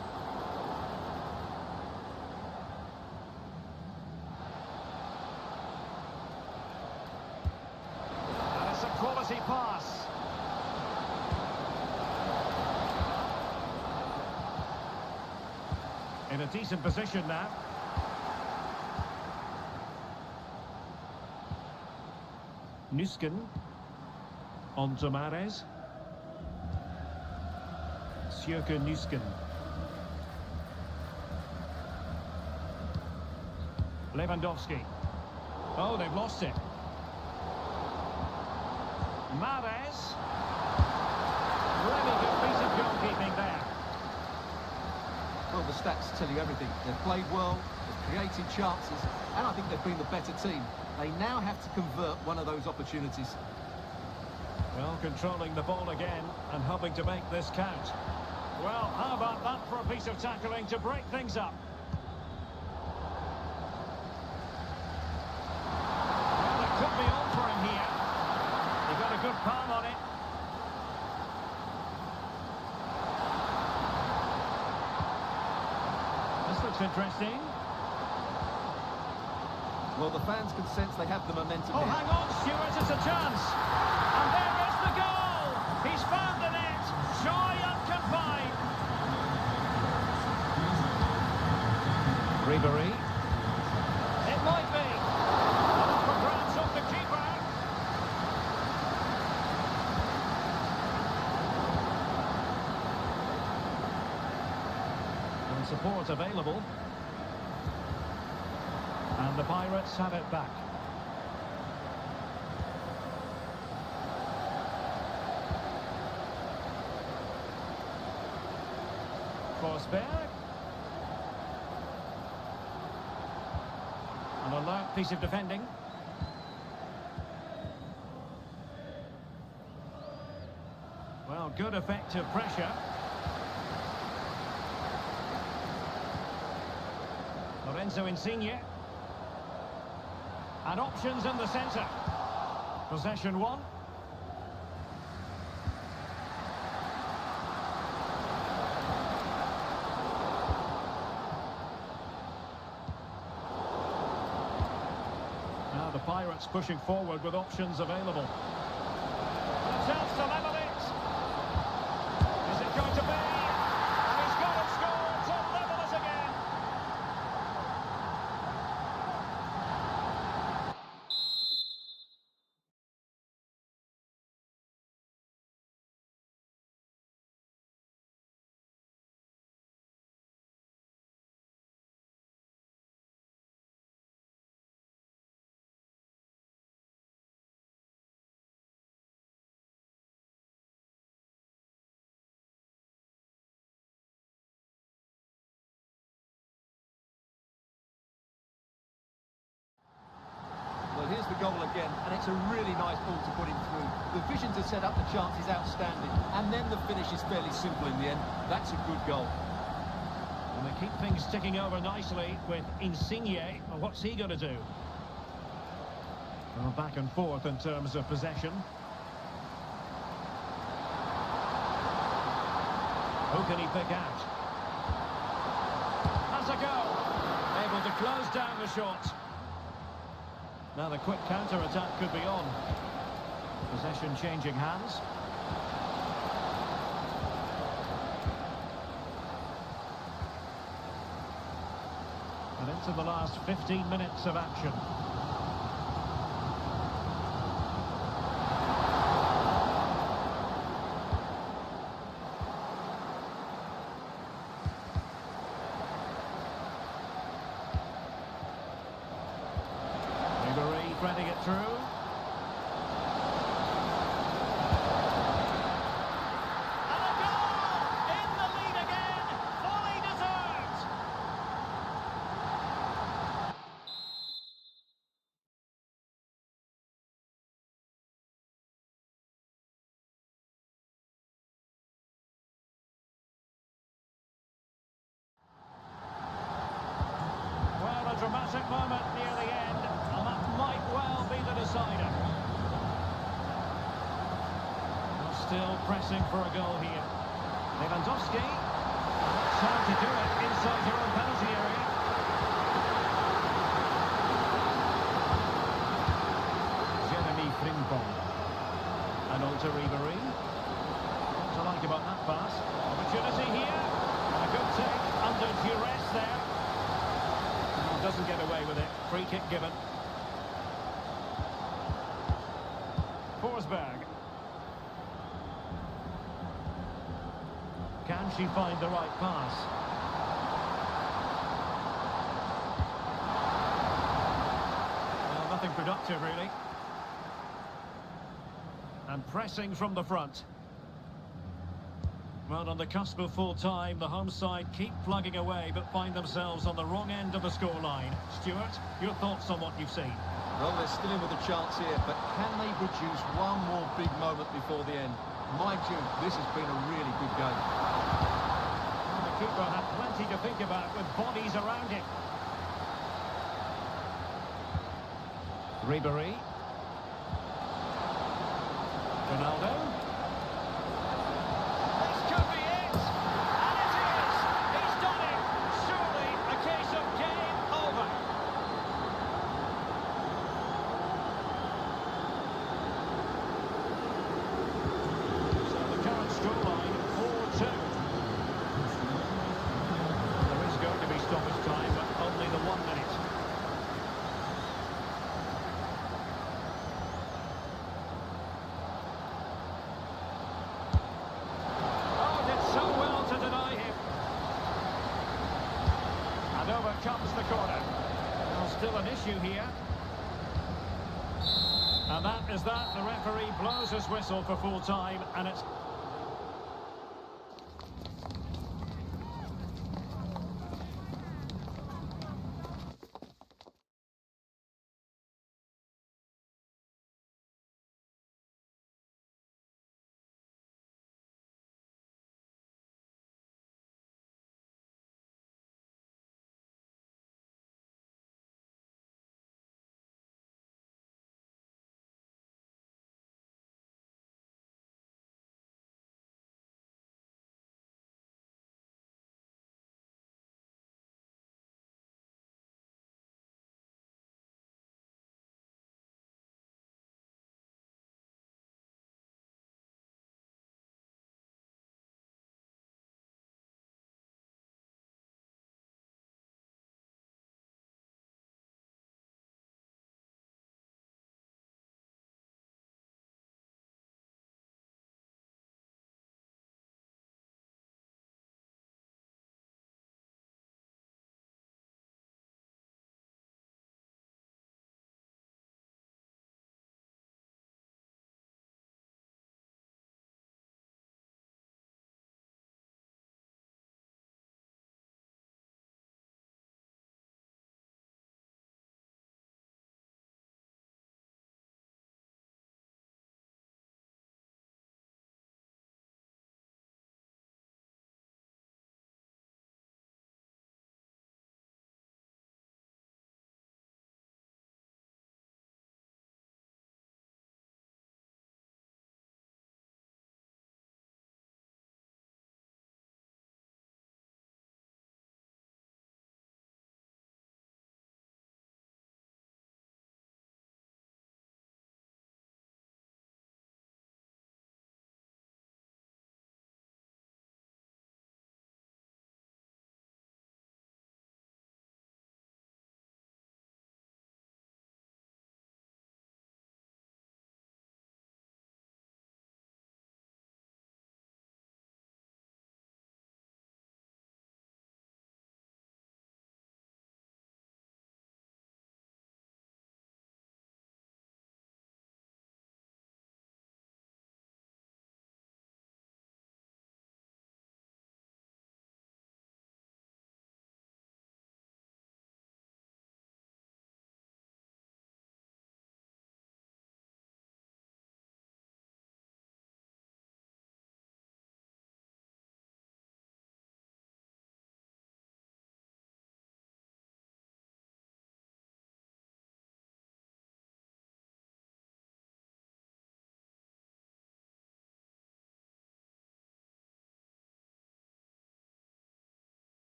And it's a quality pass. In a decent position now. Nusken on to Mahrez. Sjoeke Nusken. Lewandowski. Oh, they've lost it. Mahrez. Really good piece of goalkeeping there. Well, the stats tell you everything. They've played well, they've created chances, and I think they've been the better team. They now have to convert one of those opportunities. Well, controlling the ball again and hoping to make this count. Well, how about that for a piece of tackling to break things up? Well, it could be on for him here. He got a good palm on it. This looks interesting. Well, the fans can sense they have the momentum Oh, here. hang on, Stuart, it's a chance. And there is the goal. He's found the net. Joy unconfined. Ribéry. It might be. And up for grabs off the keeper. And support available. And the Pirates have it back. Forsberg. An alert piece of defending. Well, good effective pressure. Lorenzo Insigne. And options in the centre. Possession one. Now the Pirates pushing forward with options available. A chance to level it. Is it going to be? And he's got it scored to level it again. Well, here's the goal again, and it's a really nice ball to put him through. The vision to set up the chance is outstanding, and then the finish is fairly simple in the end. That's a good goal. And they keep things ticking over nicely with Insigne. Well, what's he going to do? Well, back and forth in terms of possession. Who can he pick out? Has a go. Able to close down the shot. Now the quick counter-attack could be on. Possession changing hands. And into the last 15 minutes of action. Threading it through. And a goal! In the lead again! Fully deserved! Well, a dramatic moment near the end. And that might well be the decider. Well, still pressing for a goal here. Lewandowski. Time to do it inside your own penalty area. Jeremy Frimpong. And on to Ribery. What to like about that pass? Opportunity here. A good take under duress there. Doesn't get away with it. Free kick given. Forsberg. Can she find the right pass? Well, nothing productive, really. And pressing from the front. Well, on the cusp of full-time, the home side keep plugging away, but find themselves on the wrong end of the scoreline. Stuart, your thoughts on what you've seen? Well, they're still in with a chance here, but can they produce one more big moment before the end? Mind you, this has been a really good game. Well, the keeper had plenty to think about with bodies around him. Ribery. Ronaldo. Comes the corner. Well, still an issue here. And that is that. The referee blows his whistle for full time, and it's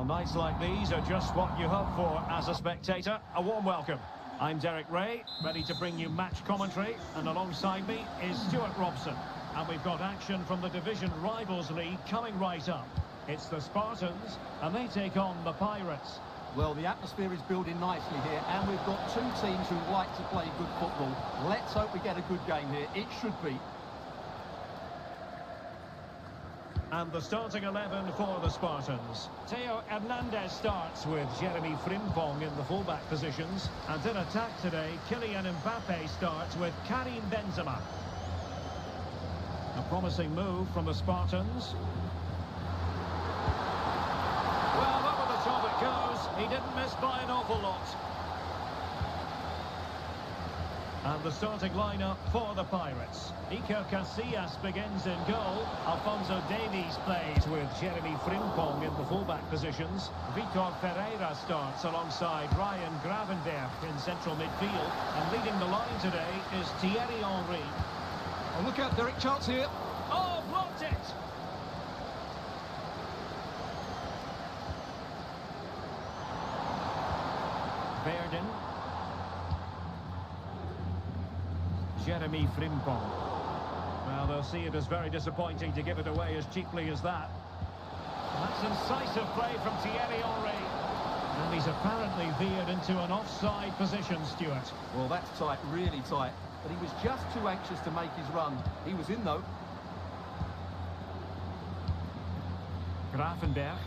Well, nights like these are just what you hope for as a spectator. A warm welcome. I'm Derek Ray, ready to bring you match commentary, and alongside me is Stuart Robson. And we've got action from the Division Rivals League coming right up. It's the Spartans, and they take on the Pirates. Well, the atmosphere is building nicely here, and we've got two teams who like to play good football. Let's hope we get a good game here. It should be. And the starting 11 for the Spartans. Theo Hernandez starts with Jeremy Frimpong in the fullback positions. And in attack today, Kylian Mbappe starts with Karim Benzema. A promising move from the Spartans. Well, over the top it goes. He didn't miss by an awful lot. And the starting lineup for the Pirates. Iker Casillas begins in goal. Alphonso Davies plays with Jeremy Frimpong in the fullback positions. Vitor Pereira starts alongside Ryan Gravenberch in central midfield. And leading the line today is Thierry Henry. Oh, look out, Derek, chance here. Oh, blocked it! Verdin. Jeremy Frimpong. Well, they'll see it as very disappointing to give it away as cheaply as that. And that's incisive play from Thierry Henry. And he's apparently veered into an offside position, Stuart. Well, that's tight, really tight. But he was just too anxious to make his run. He was in, though. Gravenberch.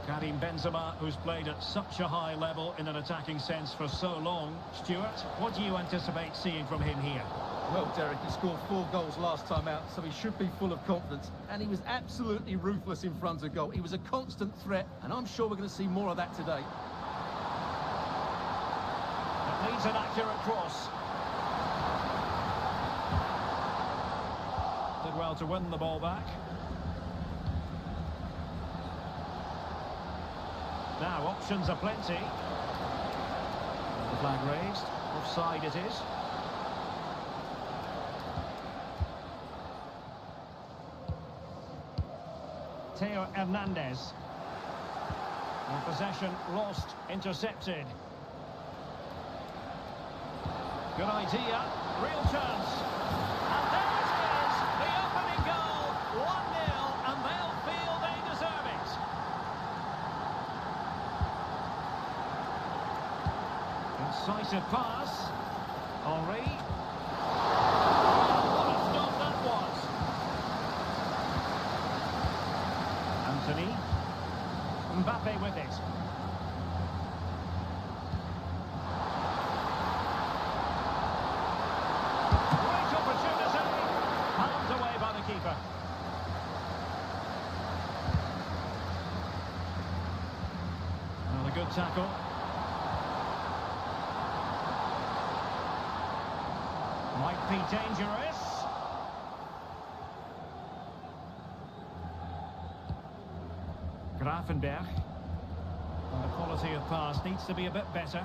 Karim Benzema, who's played at such a high level in an attacking sense for so long. Stuart, what do you anticipate seeing from him here? Well, Derek, he scored 4 goals last time out, so he should be full of confidence. And he was absolutely ruthless in front of goal. He was a constant threat, and I'm sure we're going to see more of that today. It needs an accurate cross. Did well to win the ball back. Now, options are plenty. The flag raised. Offside it is. Theo Hernandez. And possession lost, intercepted. Good idea. Real chance. And there it is. The opening goal. 1-0, and they'll feel they deserve it. Incisive pass. Henry. What a stop that was. Anthony. Mbappe with it. Great opportunity. Palmed away by the keeper. Another good tackle. Might be dangerous. Gravenberch. And the quality of pass needs to be a bit better.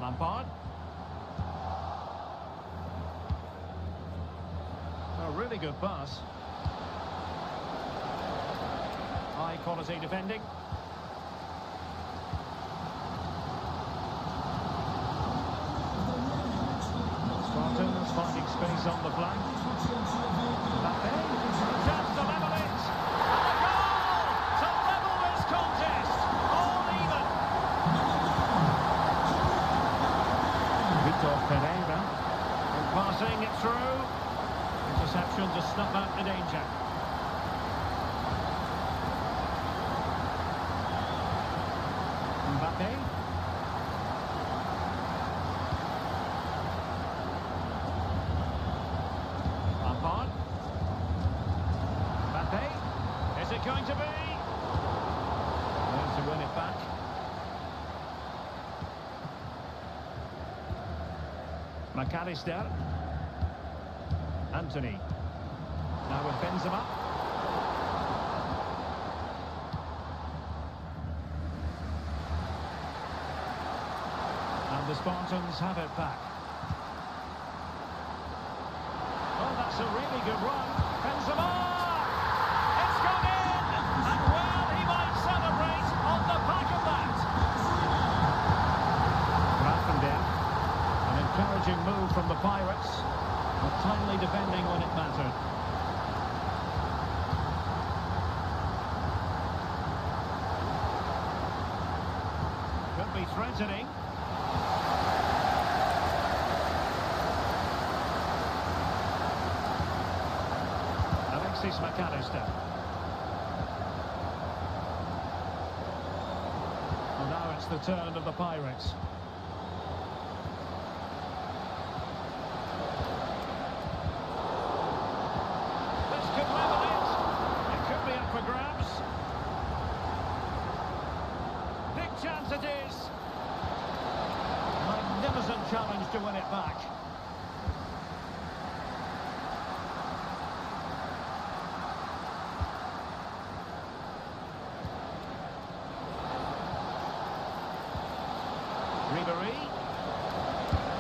Lampard. A really good pass. High quality defending. Spartans finding space on the flank. Mbappe. Chance to level it. And a goal to level this contest. All even. Vitor Pereira. And passing it through. Interception to snuff out the danger. Mbappe. Lampard. Mbappe. Is it going to be? Going to win it back. McAllister. Anthony. Now with Benzema. And the Spartans have it back. Oh, that's a really good run. Benzema! from the Pirates, but timely defending when it mattered. Could be threatening. McAllister. Well, now it's the turn of the Pirates. This could level it. It could be up for grabs. Big chance it is. Magnificent challenge to win it back.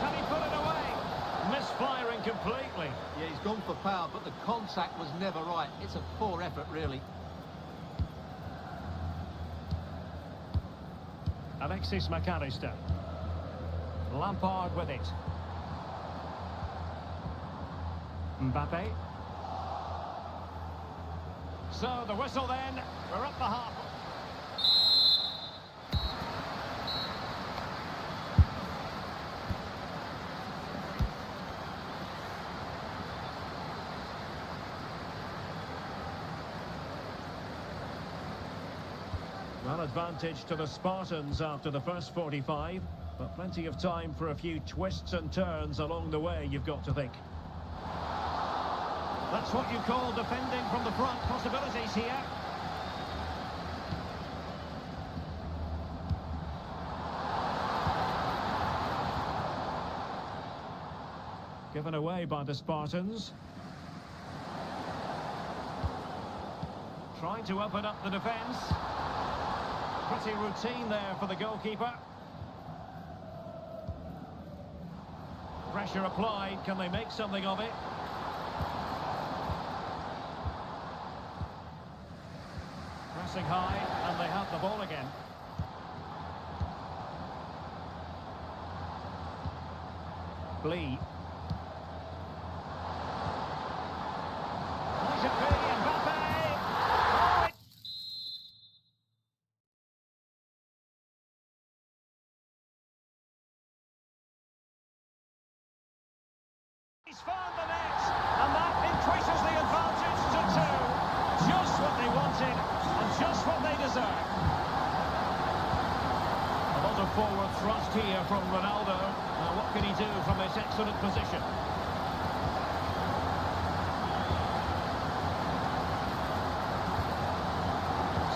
Can he put it away? Misfiring completely. Yeah, he's gone for power, but the contact was never right. It's a poor effort, really. Alexis McAllister. Lampard with it. Mbappe. So the whistle then. We're up the half. Well, advantage to the Spartans after the first 45, but plenty of time for a few twists and turns along the way, you've got to think. That's what you call defending from the front. Possibilities here. Given away by the Spartans. Trying to open up the defence. Pretty routine there for the goalkeeper. Pressure applied. Can they make something of it? Pressing high, and they have the ball again. Lee. Might it be Mbappe? He's found the net, and that increases the advantage to 2. Just what they wanted, and just what they deserve. A lot of forward thrust here from Ronaldo. Now what can he do from this excellent position?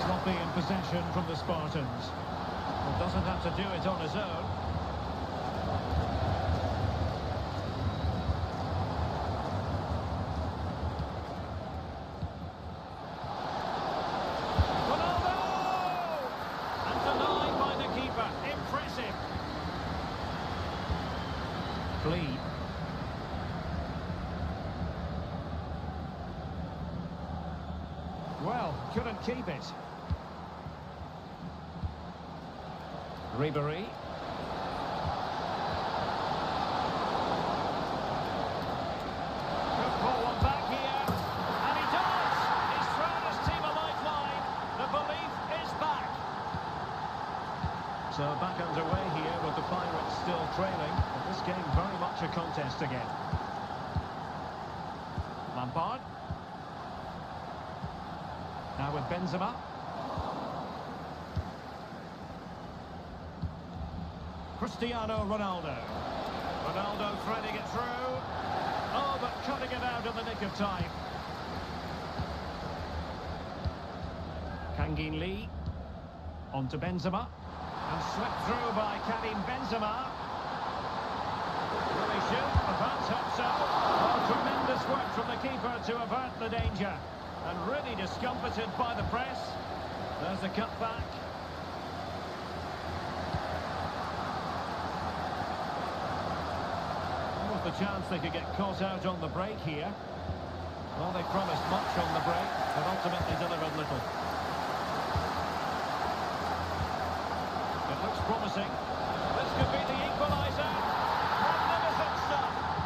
Sloppy in possession from the Spartans. Well, doesn't have to do it on his own. Lee. Well, couldn't keep it. Ribéry. Could pull one back here, and he does! He's thrown his team a lifeline. The belief is back. So back underway here with the Pirates still trailing. But this game very much a contest again. Lampard. Now with Benzema. Cristiano Ronaldo. Ronaldo threading it through. Oh, but cutting it out in the nick of time. Kangin Lee. On to Benzema. And slipped through by Karim Benzema. Will he shoot? The fans hope so. Oh, tremendous work from the keeper to avert the danger. And really discomfited by the press. There's the cutback. There was the chance they could get caught out on the break here. Well, they promised much on the break, but ultimately delivered little. It looks promising. This could be the equaliser. Magnificent stuff.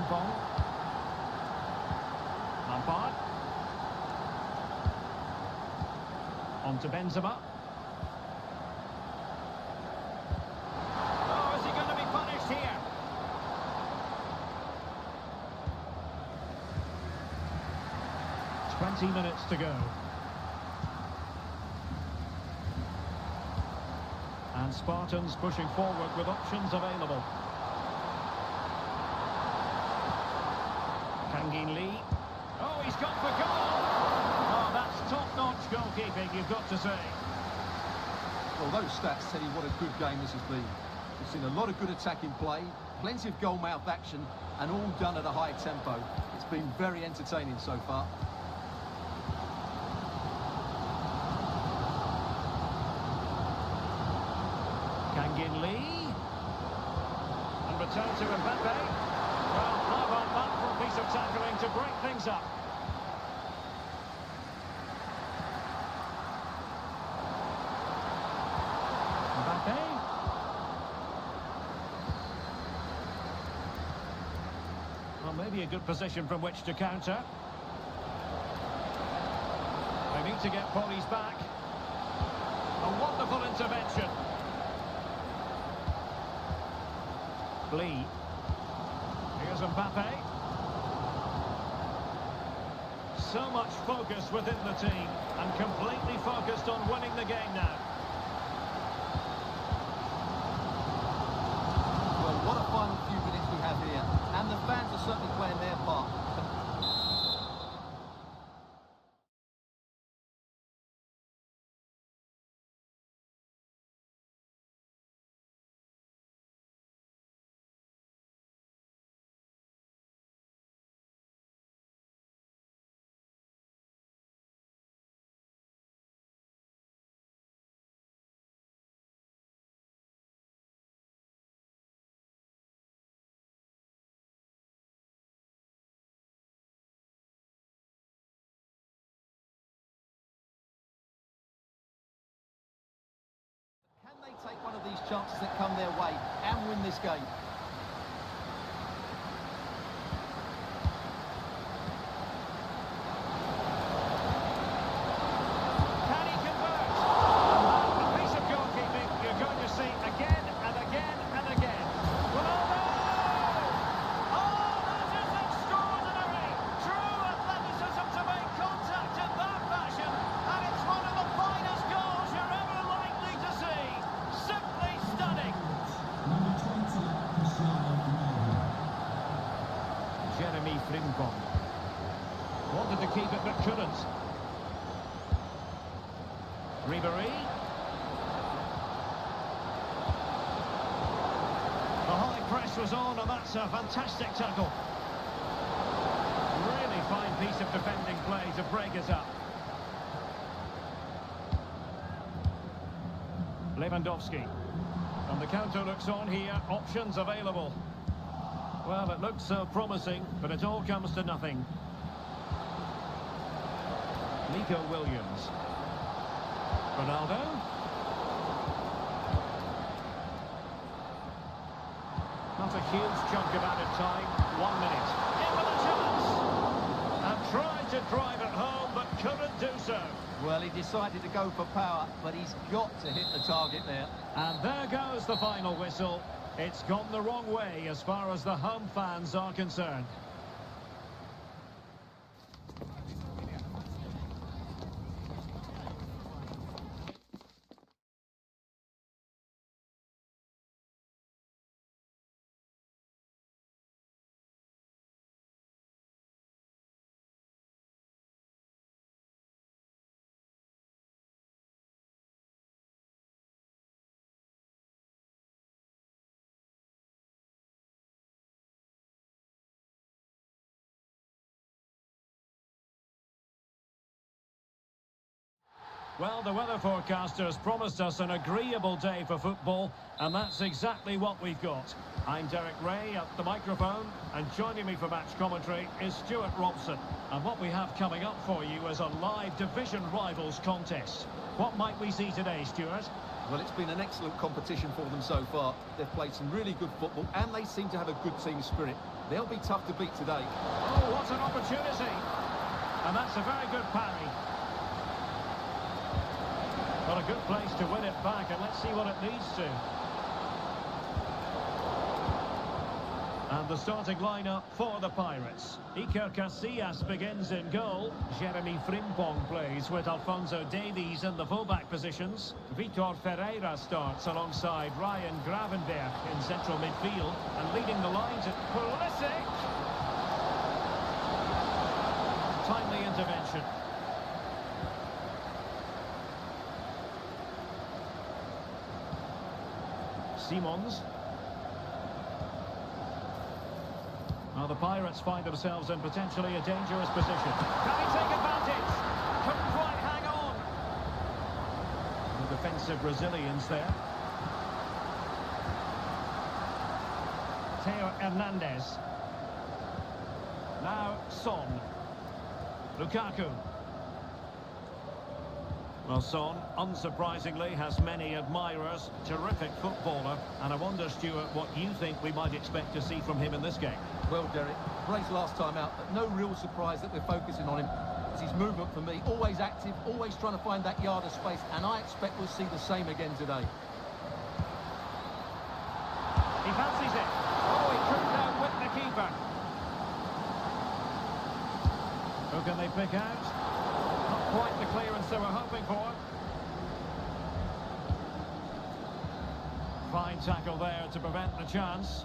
Frimpong. Lampard. On to Benzema. Oh, is he going to be punished here? "20 minutes to go. And Spartans pushing forward with options available. Kangin Lee. Oh, he's gone for goal! Oh, that's top-notch goalkeeping, you've got to say. Well, those stats tell you what a good game this has been. We've seen a lot of good attacking play, plenty of goal-mouth action, and all done at a high tempo. It's been very entertaining so far. Kangin Lee. And return to Mbappe. Well, how about that for a piece of tackling to break things up? Mbappe. Well, maybe a good position from which to counter. They need to get bodies back. A wonderful intervention. Lee. Here's Mbappe. So much focus within the team and completely focused on winning the game now. Well, what a final few minutes we have here. And the fans are certainly playing their part. Can they take one of these chances that come their way and win this game? Can he convert? A piece of goalkeeping you're going to see again and again and again. Ronaldo! Oh, that is extraordinary! True athleticism to make contact in that fashion, and it's one of the finest goals you're ever likely to see. Simply stunning. Jeremy Frimpong wanted to keep it but couldn't. Ribéry. The high press was on, and that's a fantastic tackle. Really fine piece of defending play to break us up. Lewandowski. And the counter looks on here, options available. Well, it looks so promising, but it all comes to nothing. Nico Williams. Ronaldo. Not a huge chunk of added time. 1 minute. In with a chance! And tried to drive it home, but couldn't do so. Well, he decided to go for power, but he's got to hit the target there. And there goes the final whistle. It's gone the wrong way as far as the home fans are concerned. Well, the weather forecasters promised us an agreeable day for football, and that's exactly what we've got. I'm Derek Ray at the microphone, and joining me for match commentary is Stuart Robson. And what we have coming up for you is a live division rivals contest. What might we see today, Stuart? Well, it's been an excellent competition for them so far. They've played some really good football and they seem to have a good team spirit. They'll be tough to beat today. Oh, what an opportunity. And that's a very good parry. Well, a good place to win it back, and let's see what it leads to. And the starting lineup for the Pirates. Iker Casillas begins in goal. Jeremy Frimpong plays with Alphonso Davies in the fullback positions. Vitor Ferreira starts alongside Ryan Gravenberch in central midfield. And leading the lines at Pulisic. Timely intervention. Simons. Well, the Pirates find themselves in potentially a dangerous position. Can he take advantage? Couldn't quite hang on. The defensive Brazilians there. Theo Hernandez. Now Son. Lukaku. Well, Son, unsurprisingly, has many admirers. Terrific footballer. And I wonder, Stuart, what you think we might expect to see from him in this game. Well, Derek, Bray's last time out, but no real surprise that we're focusing on him. It's his movement for me, always active, always trying to find that yard of space, and I expect we'll see the same again today. He fancies it. Oh, he couldn't outwit the keeper. Who can they pick out? Not quite the clearance they were hoping for. Fine tackle there to prevent the chance.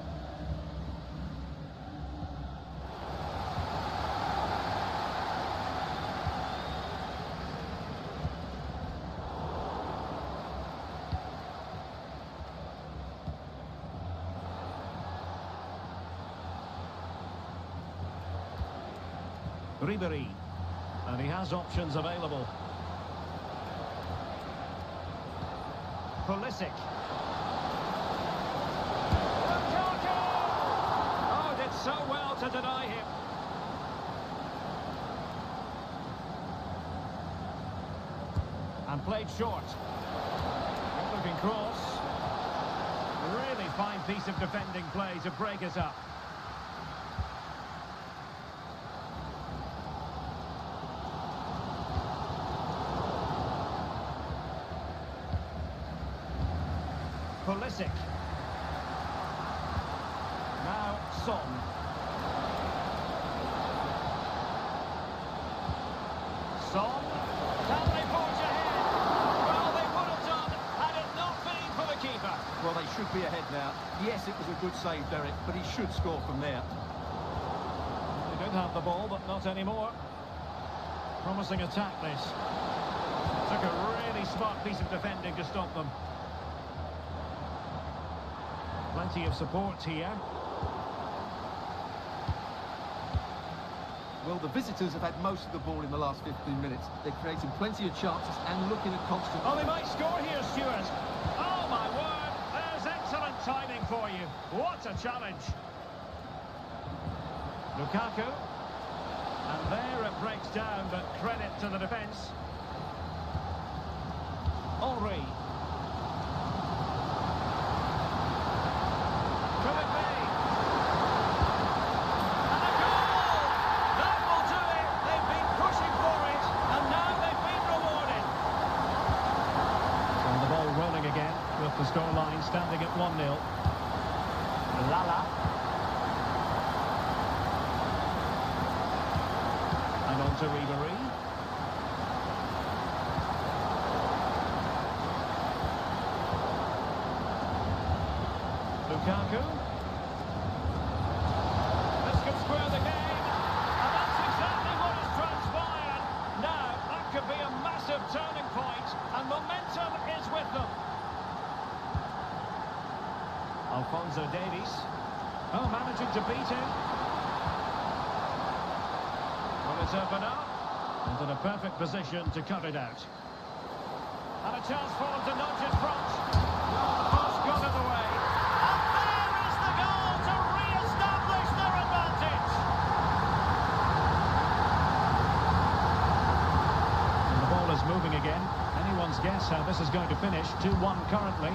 Ribery, and he has options available. Pulisic. Kaká! Oh, did so well to deny him. And played short. Good looking cross. Really fine piece of defending play to break us up. Pulisic. Now Son. Son. Can they forge ahead? Well, they would have done had it not been for the keeper. Well, they should be ahead now. Yes, it was a good save, Derek, but he should score from there. They did have the ball, but not anymore. Promising attack, this. Took a really smart piece of defending to stop them. Plenty of support here. Well, the visitors have had most of the ball in the last 15 minutes. They're creating plenty of chances and looking at constant... Oh, they might score here, Stuart. Oh, my word. There's excellent timing for you. What a challenge. Lukaku. And there it breaks down, but credit to the defence. Henry. Could it be? And a goal! That will do it. They've been pushing for it, and now they've been rewarded. And the ball rolling again, with the scoreline standing at 1-0. Lala. And on to Ribery. Lukaku. This could square the game, and that's exactly what has transpired. Now, that could be a massive turning point, and momentum is with them. Alphonso Davies. Oh, managing to beat him. Well, it's open up, and in a perfect position to cut it out. And a chance for him to nudge it front. The pass got in the way. Moving again. Anyone's guess That's how this is going to finish. 2-1 currently.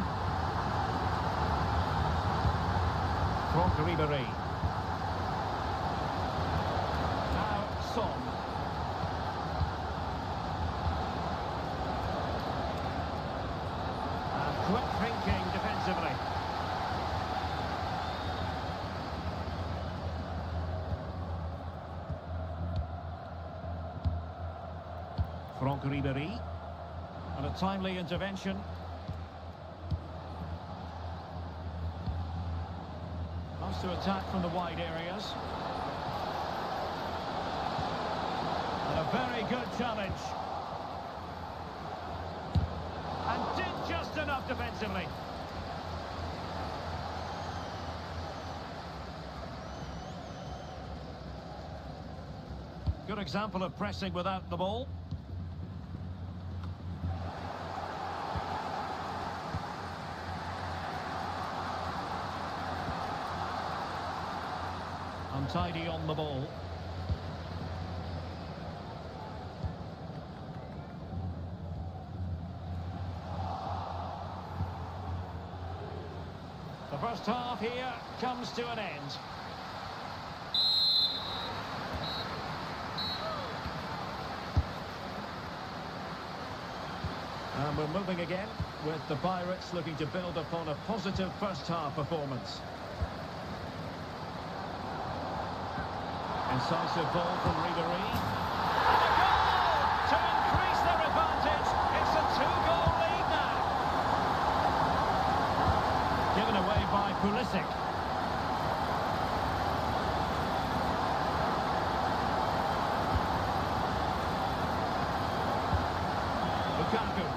Franck Ribéry. Now Son. And quick thinking defensively. Franck Ribéry. And a timely intervention. Loves to attack from the wide areas. And a very good challenge. And did just enough defensively. Good example of pressing without the ball. Untidy on the ball. The first half here comes to an end. And we're moving again with the Pirates looking to build upon a positive first half performance. Incisive ball from Ribéry. And a goal to increase their advantage. It's a 2-goal lead now. Given away by Pulisic. Lukaku.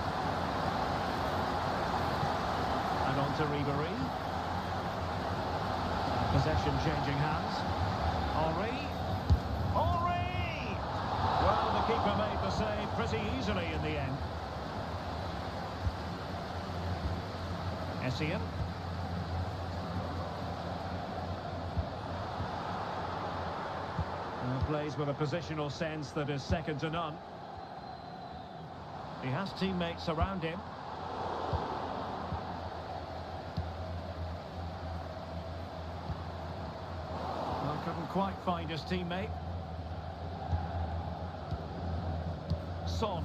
And on to Ribéry. Possession changing hands. Henry. Well, the keeper made the save pretty easily in the end. Essien. Plays with a positional sense that is second to none. He has teammates around him. Well, couldn't quite find his teammate. Son.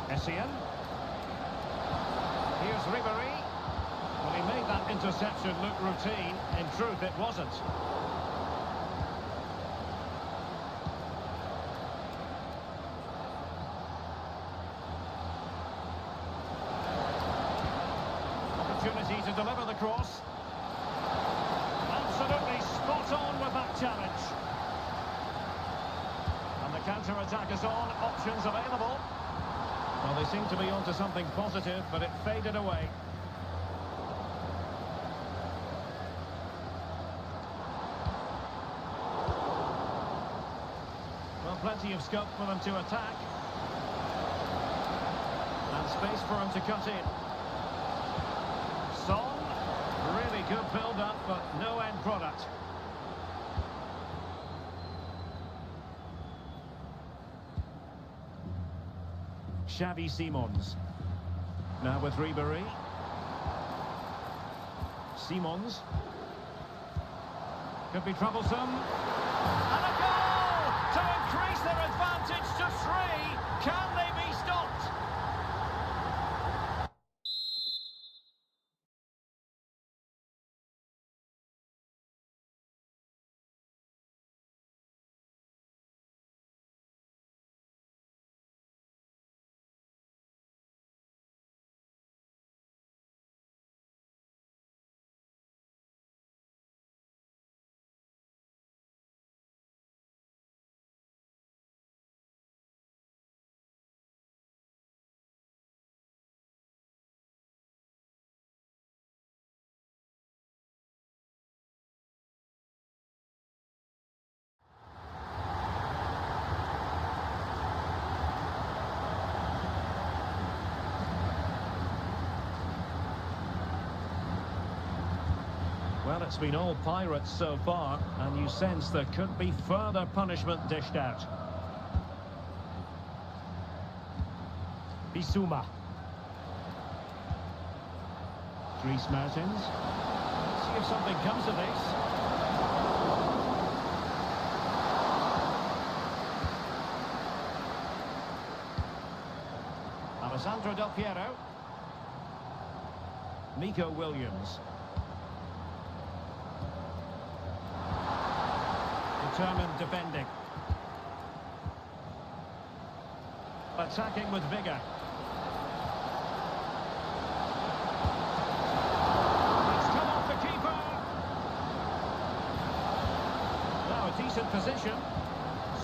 Essien. Here's Ribéry. Well, he made that interception look routine. In truth, it wasn't. Opportunity to deliver the cross. Absolutely spot on with that challenge. And the counter-attack is on, options available. Well, they seem to be onto something positive, but it faded away. Well, plenty of scope for them to attack. And space for him to cut in. Son. Really good build-up, but no end product. Xavi Simons. Now with Ribéry. Simons. Could be troublesome. And a goal to increase their advantage to 3. Can they be stopped? Well, it's been all Pirates so far, and you sense there could be further punishment dished out. Bissouma. Dries Mertens. Let's see if something comes of this. Alessandro Del Piero. Nico Williams. Determined defending. Attacking with vigour. It's come off the keeper. Now a decent position.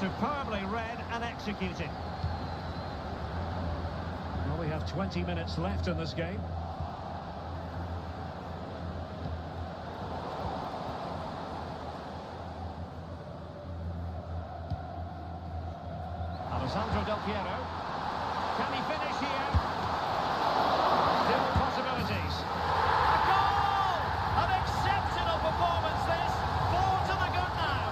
Superbly read and executed. Well, we have 20 minutes left in this game. Alessandro Del Piero. Can he finish here? Still possibilities. A goal! An exceptional performance this. 4 to the good now.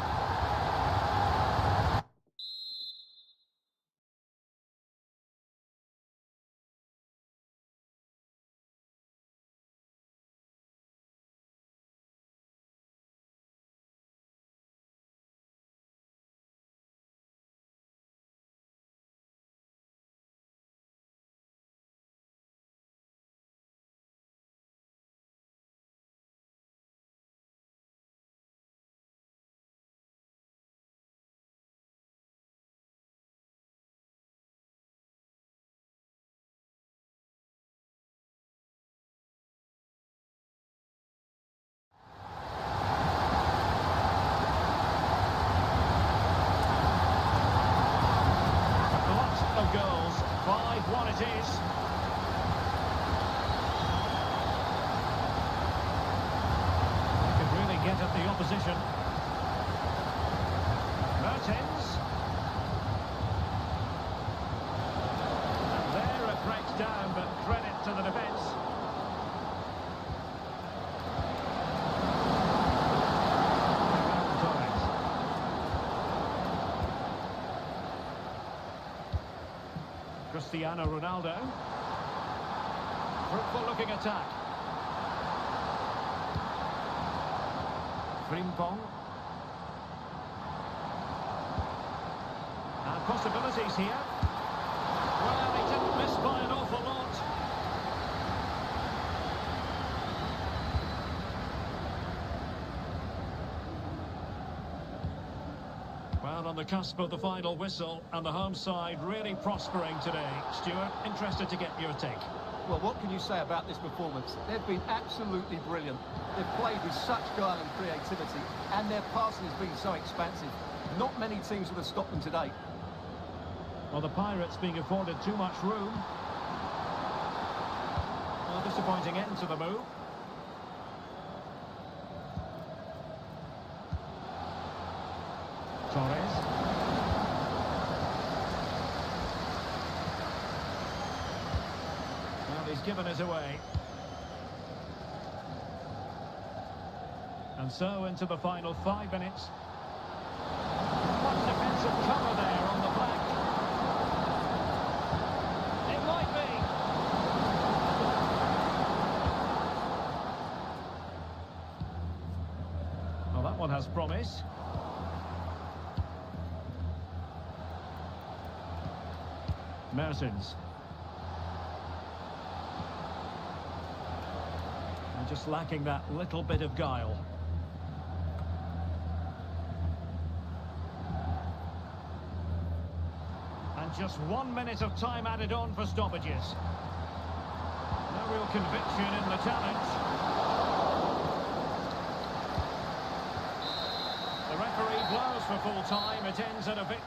Goals, 5-1 it is. They could really get at the opposition. Mertens. And there it breaks down, but credit to the defence. Cristiano Ronaldo. Fruitful looking attack. Frimpong. And possibilities here. Well, he didn't miss by an awful lot. Well, on the cusp of the final whistle, and the home side really prospering today. Stuart, interested to get your take. Well, what can you say about this performance? They've been absolutely brilliant. They've played with such guile and creativity, and their passing has been so expansive. Not many teams would have stopped them today. Well, the Pirates being afforded too much room. A disappointing end to the move. Torres. Well, he's given us away. And so into the final 5 minutes. What defensive cover there on the flank. It might be. Well, that one has promise. Mertens. And just lacking that little bit of guile. And just 1 minute of time added on for stoppages. No real conviction in the challenge. The referee blows for full time. It ends at a bit.